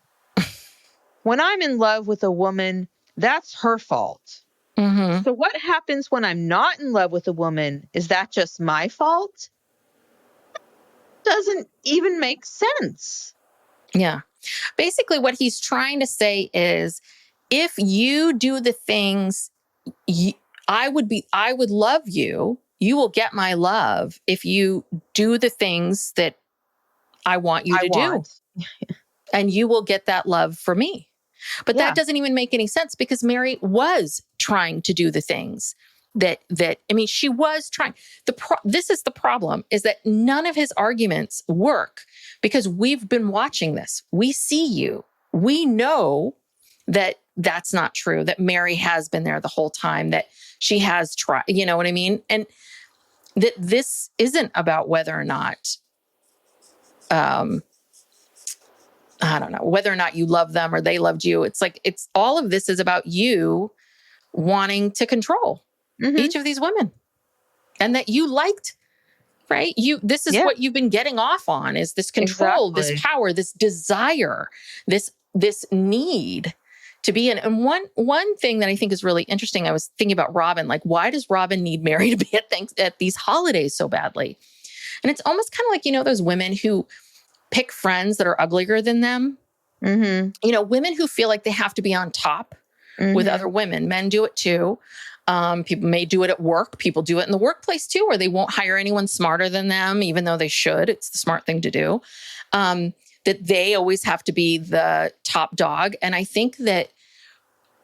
when I'm in love with a woman, that's her fault. Mm-hmm. So what happens when I'm not in love with a woman? Is that just my fault? Doesn't even make sense. Yeah. Basically, what he's trying to say is, if you do the things, I would love you. You will get my love if you do the things that I want you to do. And you will get that love for me. But that doesn't even make any sense, because Meri was trying to do the things that I mean, she was trying. This is the problem, is that none of his arguments work, because we've been watching this. We see you. We know that that's not true, that Meri has been there the whole time, that she has tried, you know what I mean? And that this isn't about whether or not, I don't know, whether or not you love them or they loved you. It's like, all of this is about you wanting to control each of these women, and that you liked, right? This is what you've been getting off on, is this control, this power, this desire, this need to be in. And one thing that I think is really interesting, I was thinking about Robyn, like, why does Robyn need Meri to be at these holidays so badly? And it's almost kind of like, those women who pick friends that are uglier than them. Women who feel like they have to be on top with other women. Men do it too. People may do it at work. People do it in the workplace too, where they won't hire anyone smarter than them, even though they should. It's the smart thing to do. That they always have to be the top dog. And I think that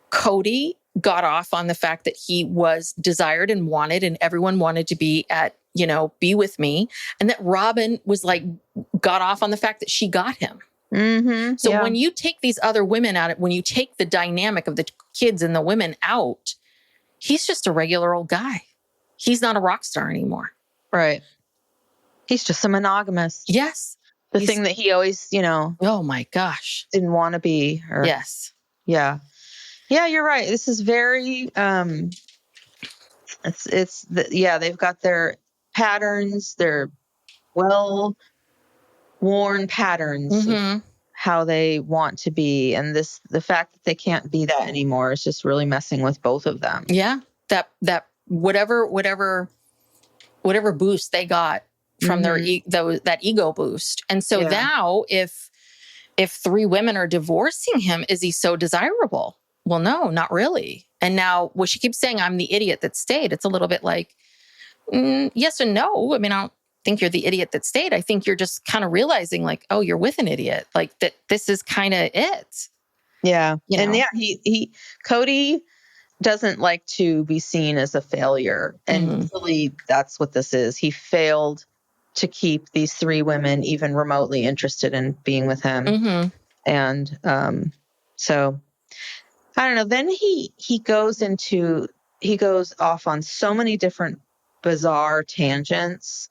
Kody got off on the fact that he was desired and wanted, and everyone wanted to be be with me. And that Robyn was like, got off on the fact that she got him. So when you take these other women out, when you take the dynamic of the kids and the women out, he's just a regular old guy. He's not a rock star anymore. Right. He's just a monogamous. Yes. The thing that he always, oh my gosh, didn't want to be. Yes. Yeah. Yeah, you're right. This is very, they've got their patterns, their well-worn patterns of how they want to be. And the fact that they can't be that anymore is just really messing with both of them. Yeah. That whatever boost they got from that ego boost. And so now if 3 women are divorcing him, is he so desirable? Well, no, not really. And now, she keeps saying, I'm the idiot that stayed. It's a little bit like, yes and no. I mean, I don't think you're the idiot that stayed. I think you're just kind of realizing, like, oh, you're with an idiot. Like, that this is kind of it. Yeah. And Kody doesn't like to be seen as a failure. And really, that's what this is. He failed to keep these 3 women even remotely interested in being with him. And so, I don't know. Then he goes off on so many different bizarre tangents,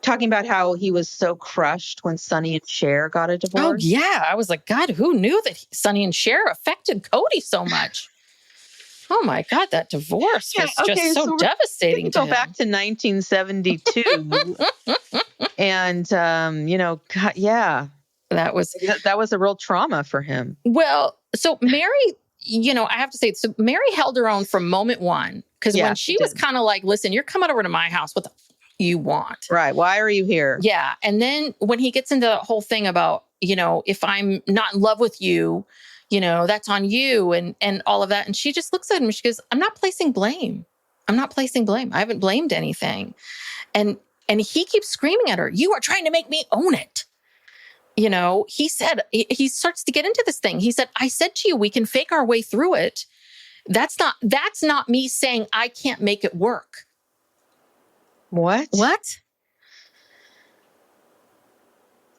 talking about how he was so crushed when Sonny and Cher got a divorce. Oh yeah, I was like, God, who knew that Sonny and Cher affected Kody so much? Oh my God, that divorce was just so devastating to him. Go back to 1972, and God, yeah, that was a real trauma for him. Well, so Meri, I have to say, so Meri held her own from moment one, because when she was kind of like, listen, you're coming over to my house, what the you want? Right. Why are you here? Yeah. And then when he gets into the whole thing about, if I'm not in love with you, that's on you and all of that. And she just looks at him and she goes, I'm not placing blame. I haven't blamed anything. And he keeps screaming at her, you are trying to make me own it. He said, he starts to get into this thing. He said, I said to you, we can fake our way through it. That's not me saying I can't make it work. What?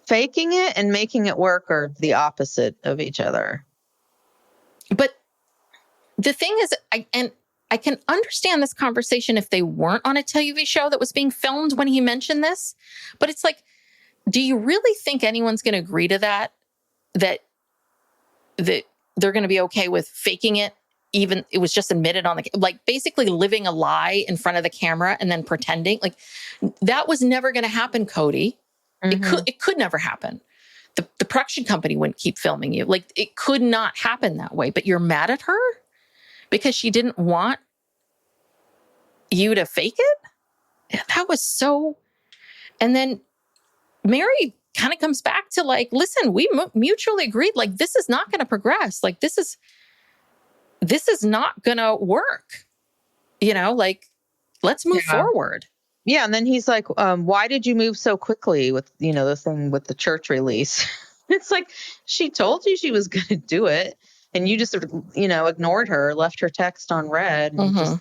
Faking it and making it work are the opposite of each other. But the thing is, I can understand this conversation if they weren't on a TV show that was being filmed when he mentioned this. But it's like, do you really think anyone's going to agree to that they're going to be okay with faking it? Even it was just admitted on basically living a lie in front of the camera and then pretending. Like, that was never going to happen, Kody. It could never happen. the production company wouldn't keep filming you. Like, it could not happen that way. But you're mad at her because she didn't want you to fake it? That was so... And then Meri kind of comes back to like, listen, we mutually agreed, like, this is not going to progress. Like, this is not going to work. You know, like, let's move forward. Yeah. And then he's like, why did you move so quickly with, the thing with the church release? It's like, she told you she was going to do it. And you just, ignored her, left her text on read. And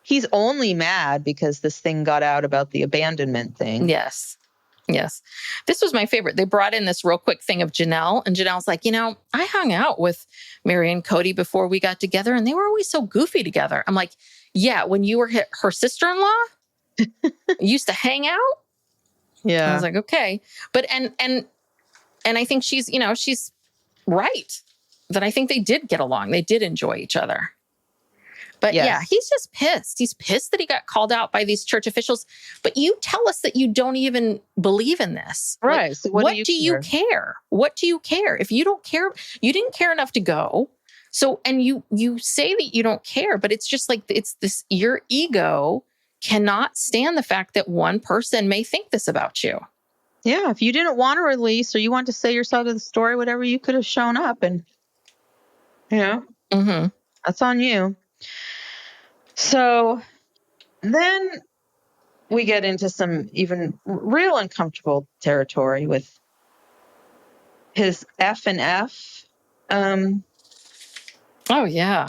he's only mad because this thing got out about the abandonment thing. Yes. This was my favorite. They brought in this real quick thing of Janelle. And Janelle's like, I hung out with Meri and Kody before we got together. And they were always so goofy together. I'm like, yeah, when you were her sister-in-law, used to hang out. Yeah. I was like, okay. But, and I think she's right. That I think they did get along. They did enjoy each other. But yeah, he's just pissed. He's pissed that he got called out by these church officials. But you tell us that you don't even believe in this. Right. Like, So what do you care? What do you care? If you don't care, you didn't care enough to go. So, and you say that you don't care, but it's just like, it's this, your ego cannot stand the fact that one person may think this about you. Yeah. If you didn't want to release or you want to say your side of the story, whatever, you could have shown up and, that's on you. So then we get into some even real uncomfortable territory with his F and F. Oh, yeah.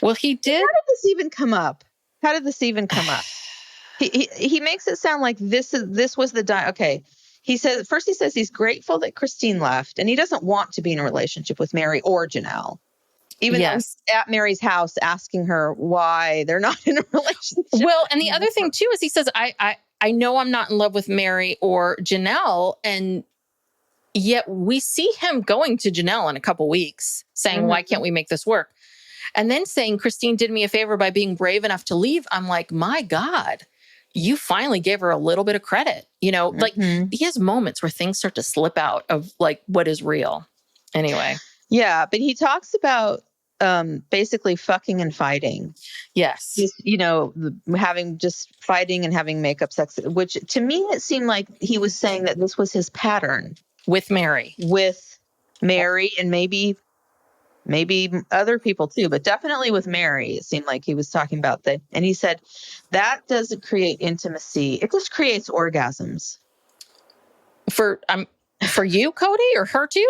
Well, he did. How did this even come up? He makes it sound like this was the okay. He says he's grateful that Christine left, and he doesn't want to be in a relationship with Meri or Janelle. Even though he's at Meri's house asking her why they're not in a relationship. Well, and the other thing too is he says, I know I'm not in love with Meri or Janelle, and yet we see him going to Janelle in a couple weeks saying, why can't we make this work? And then saying, Christine did me a favor by being brave enough to leave. I'm like, my God, you finally gave her a little bit of credit. Like he has moments where things start to slip out of like what is real. Anyway. Yeah, but he talks about basically fucking and fighting. Yes. Just, having just fighting and having makeup sex, which to me, it seemed like he was saying that this was his pattern. With Meri. And maybe other people too, but definitely with Meri, it seemed like he was talking about that. And he said, that doesn't create intimacy. It just creates orgasms. For you, Kody, or her too?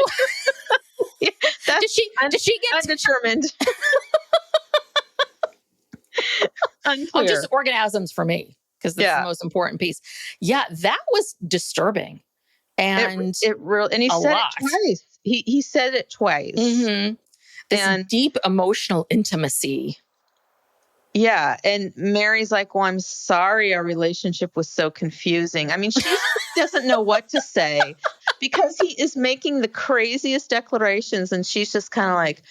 Yeah, did she get undetermined? Unclear. Oh, just orgasms for me, because that's the most important piece. Yeah, that was disturbing, and and he said it twice. He said it twice. Mm-hmm. This deep emotional intimacy. Yeah, and Meri's like, "Well, I'm sorry, our relationship was so confusing." I mean, she doesn't know what to say because he is making the craziest declarations, and she's just kind of like,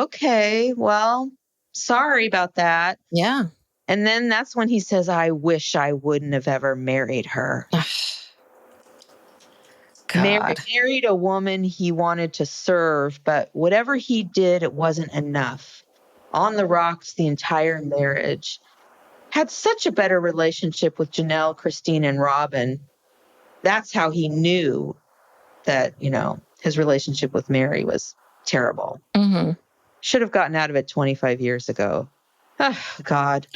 okay, well, sorry about that. Yeah. And then that's when he says, I wish I wouldn't have ever married her. Married a woman he wanted to serve, but whatever he did, it wasn't enough. On the rocks, the entire marriage. Had such a better relationship with Janelle, Christine, and Robyn. That's how he knew that, his relationship with Meri was terrible. Mm-hmm. Should have gotten out of it 25 years ago. Oh, God.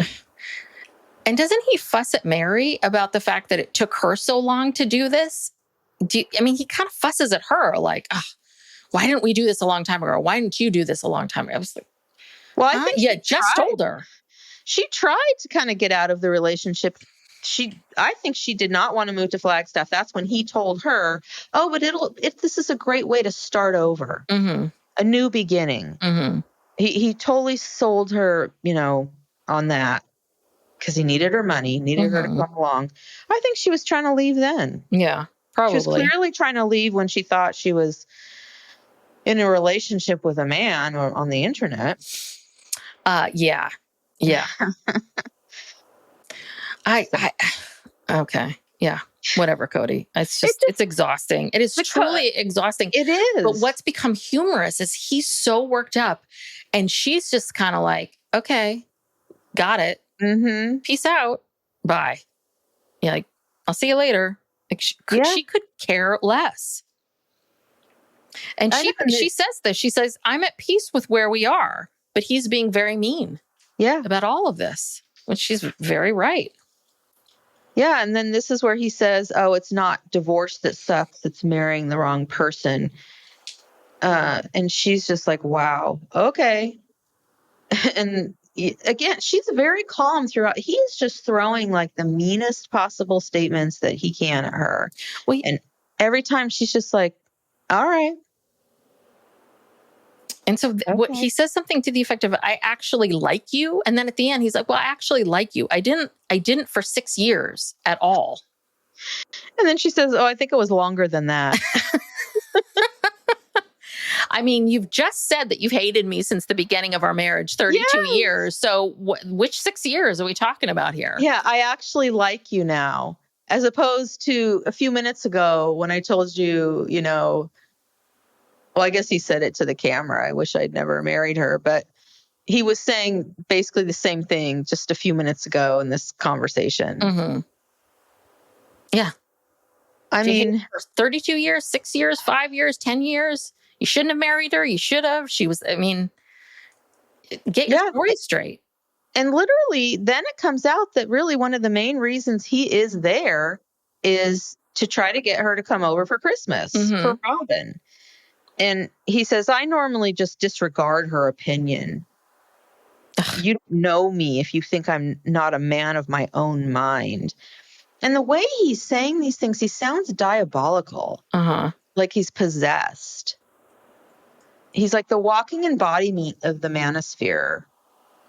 And doesn't he fuss at Meri about the fact that it took her so long to do this? He kind of fusses at her like, why didn't we do this a long time ago? Why didn't you do this a long time ago? I was like, well, I think you just told her. She tried to kind of get out of the relationship. I think she did not want to move to Flagstaff. That's when he told her, but this is a great way to start over. Mm-hmm. A new beginning. Mm-hmm. He totally sold her, on that because he needed her money, needed her to come along. I think she was trying to leave then. Yeah, probably. She was clearly trying to leave when she thought she was in a relationship with a man or on the internet. Yeah. Okay. Yeah. Whatever, Kody. It's exhausting. It is Because- truly exhausting. It is. But what's become humorous is he's so worked up and she's just kind of like, okay, got it. Mm-hmm. Peace out. Bye. Yeah, like, I'll see you later. Like she could care less. And she says this. She says, I'm at peace with where we are, but he's being very mean about all of this, which she's very right. Yeah. And then this is where he says, oh, it's not divorce that sucks. It's marrying the wrong person. And she's just like, wow, okay. And again, she's very calm throughout. He's just throwing like the meanest possible statements that he can at her. Well, and every time she's just like, all right. And so what he says something to the effect of, I actually like you. And then at the end, he's like, well, I actually like you. I didn't for 6 years at all. And then she says, oh, I think it was longer than that. I mean, you've just said that you've hated me since the beginning of our marriage, 32 years. So which 6 years are we talking about here? Yeah, I actually like you now, as opposed to a few minutes ago when I told you, well, I guess he said it to the camera. I wish I'd never married her, but he was saying basically the same thing just a few minutes ago in this conversation. Mm-hmm. Yeah. I mean, 32 years, 6 years, 5 years, 10 years. You shouldn't have married her. You should have. Get your story straight. And literally, then it comes out that really one of the main reasons he is there is to try to get her to come over for Christmas for Robyn. And he says, I normally just disregard her opinion. You don't know me if you think I'm not a man of my own mind. And the way he's saying these things, he sounds diabolical. Like he's possessed. He's like the walking embodiment of the manosphere.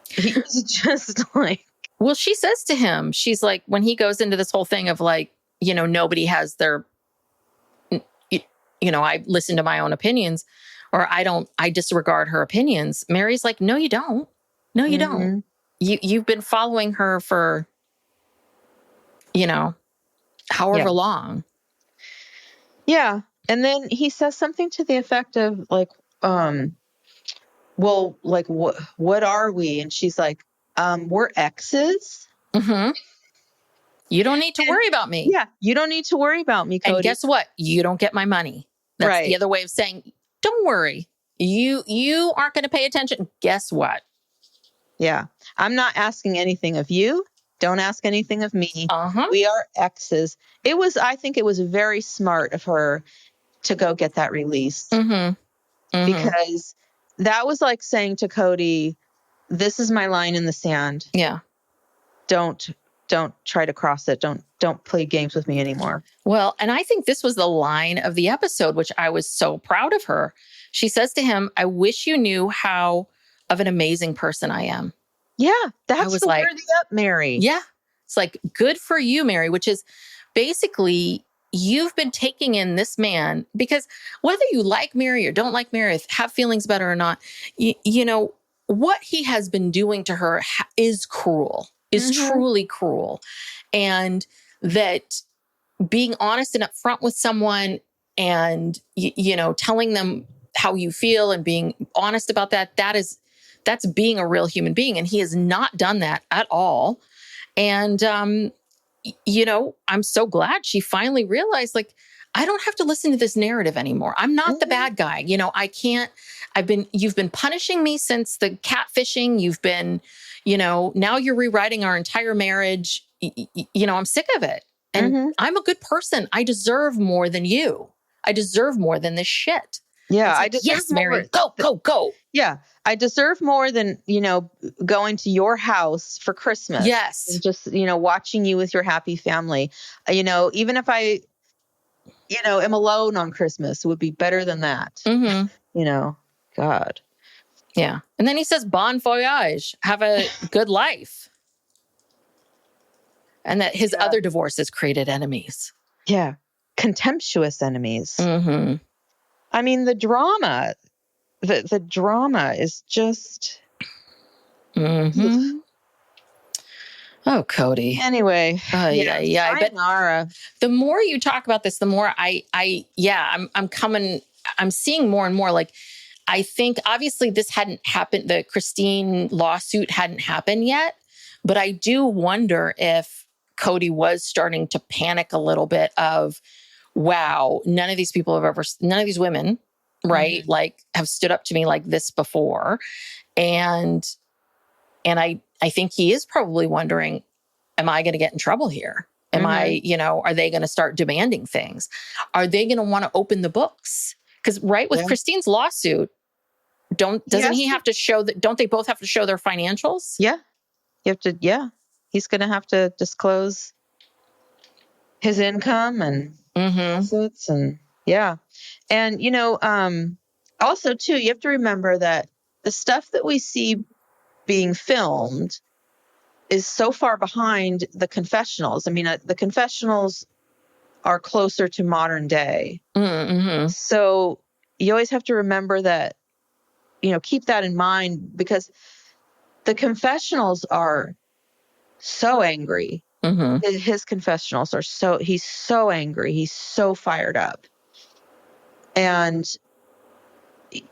He's just like... Well, she says to him, she's like, when he goes into this whole thing of like, nobody has their... I listen to my own opinions, or I disregard her opinions. Meri's like, no, you don't. No, you don't. You've been following her for, however long. Yeah. And then he says something to the effect of like, well, like, what are we? And she's like, we're exes. Mm-hmm. You don't need to worry about me. Yeah. You don't need to worry about me, Kody. And guess what? You don't get my money. That's the other way of saying, don't worry. You aren't going to pay attention. Guess what? Yeah. I'm not asking anything of you. Don't ask anything of me. We are exes. I think it was very smart of her to go get that release. Because that was like saying to Kody, this is my line in the sand. Yeah. Don't try to cross it. Don't play games with me anymore. Well, and I think this was the line of the episode, which I was so proud of her. She says to him, I wish you knew how of an amazing person I am. Yeah, that's the worthy up, Meri. Yeah. It's like, good for you, Meri, which is basically you've been taking in this man, because whether you like Meri or don't like Meri, have feelings about her or not, what he has been doing to her is cruel, is truly cruel. And that being honest and upfront with someone and, telling them how you feel and being honest about that's being a real human being. And he has not done that at all. And, I'm so glad she finally realized, like, I don't have to listen to this narrative anymore. I'm not the bad guy. You've been punishing me since the catfishing. You've been, now you're rewriting our entire marriage. I'm sick of it. And I'm a good person. I deserve more than you. I deserve more than this shit. Yeah, I deserve more. Meri, go. Yeah, I deserve more than, going to your house for Christmas. Yes. And just, watching you with your happy family. Even if I, am alone on Christmas, it would be better than that. God. Yeah. And then he says, bon voyage, have a good life. And that his other divorces created enemies. Yeah. Contemptuous enemies. Mm-hmm. I mean, the drama is just... Oh, Kody. Anyway, Yeah. But sayonara. the more you talk about this, the more I'm seeing more and more. Like, I think obviously this hadn't happened. The Christine lawsuit hadn't happened yet, but I do wonder if Kody was starting to panic a little bit of, wow, none of these women, right? Like, have stood up to me like this before. And I think he is probably wondering, am I going to get in trouble here? Am I, are they going to start demanding things? Are they going to want to open the books? Because with Christine's lawsuit, doesn't he have to show that? Don't they both have to show their financials? Yeah. You have to, he's going to have to disclose his income and assets and And, also too, you have to remember that the stuff that we see being filmed is so far behind the confessionals. I mean, the confessionals are closer to modern day. So you always have to remember that, keep that in mind, because the confessionals are so angry. His confessionals are he's so angry. He's so fired up. And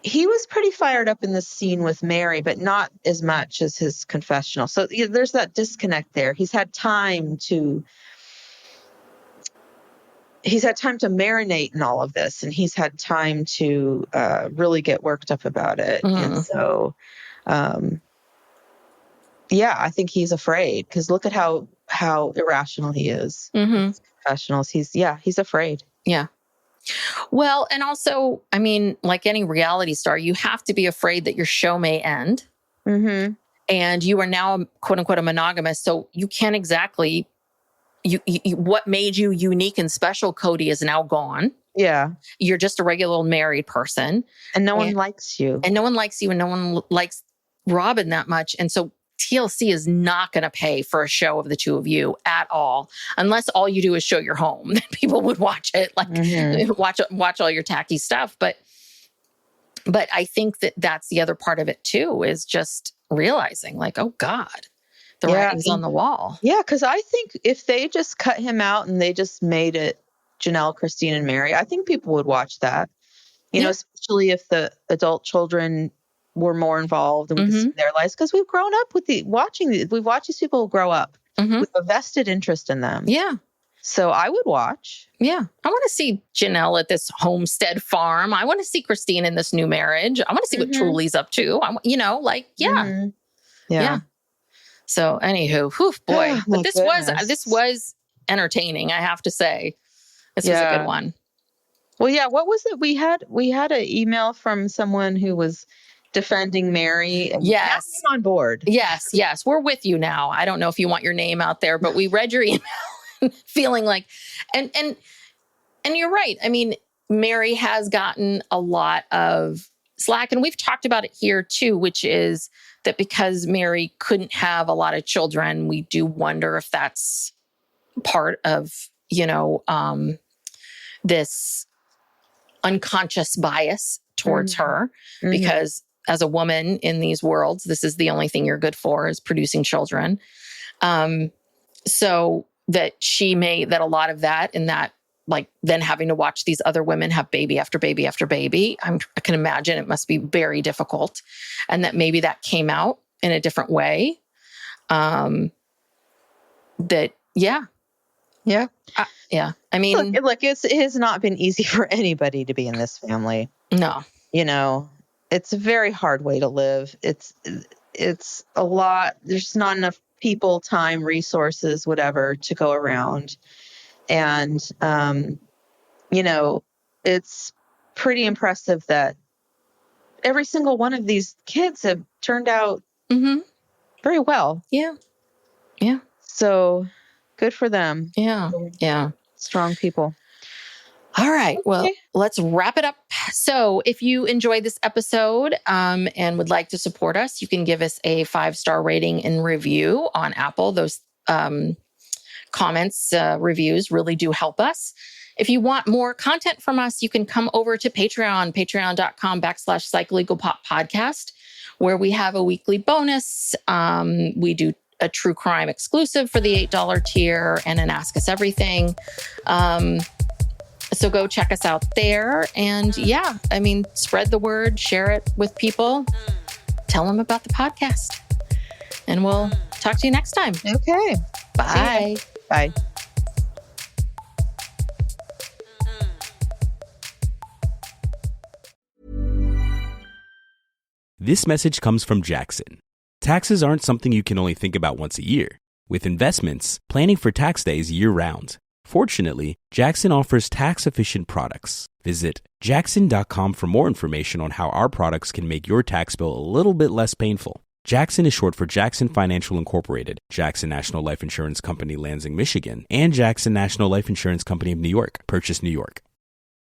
he was pretty fired up in the scene with Meri, but not as much as his confessional. So there's that disconnect there. He's had time to marinate in all of this, and he's had time to really get worked up about it. And so, I think he's afraid, because look at how irrational he is. Confessionals. He's afraid. Yeah. Well, and also, I mean, like any reality star, you have to be afraid that your show may end. And you are now, quote unquote, a monogamous. So you can't exactly, what made you unique and special, Kody, is now gone. Yeah. You're just a regular old married person. And no one likes you. And no one likes you, and no one likes Robyn that much. And so TLC is not going to pay for a show of the two of you at all, unless all you do is show your home. Then people would watch it, like watch all your tacky stuff. But I think that's the other part of it too, is just realizing, like, oh God, the writing's on the wall. Yeah, because I think if they just cut him out and they just made it Janelle, Christine, and Meri, I think people would watch that. You know, especially if the adult children were more involved and we could see their lives, because we've grown up with we've watched these people grow up with a vested interest in them. Yeah. So I would watch. Yeah. I want to see Janelle at this homestead farm. I want to see Christine in this new marriage. I want to see what Truly's up to. Yeah. So anywho, boy, but this was entertaining, I have to say. This was a good one. Well, yeah. What was it? We had an email from someone who was defending Meri. Yes. I'm on board. Yes. We're with you now. I don't know if you want your name out there, but we read your email feeling like, and you're right. I mean, Meri has gotten a lot of slack, and we've talked about it here too, which is that because Meri couldn't have a lot of children, we do wonder if that's part of, this unconscious bias towards her, because as a woman in these worlds, this is the only thing you're good for, is producing children. So that that a lot of that, and that, like, then having to watch these other women have baby after baby after baby, I can imagine it must be very difficult. And that maybe that came out in a different way. Yeah. I mean, look, it has not been easy for anybody to be in this family. No. It's a very hard way to live. It's a lot. There's not enough people, time, resources, whatever, to go around. And, it's pretty impressive that every single one of these kids have turned out very well. Yeah. So good for them. Yeah. Strong people. All right. Well, let's wrap it up. So if you enjoyed this episode and would like to support us, you can give us a 5-star rating and review on Apple. Those comments, reviews really do help us. If you want more content from us, you can come over to Patreon, patreon.com/psycholegalpoppodcast, where we have a weekly bonus. We do a true crime exclusive for the $8 tier and an Ask Us Everything. So go check us out there. And yeah, I mean, spread the word, share it with people, tell them about the podcast. And we'll talk to you next time. Okay. Bye. Bye. This message comes from Jackson. Taxes aren't something you can only think about once a year. With investments, planning for tax day is year-round. Fortunately, Jackson offers tax-efficient products. Visit jackson.com for more information on how our products can make your tax bill a little bit less painful. Jackson is short for Jackson Financial Incorporated, Jackson National Life Insurance Company, Lansing, Michigan, and Jackson National Life Insurance Company of New York, Purchase, New York.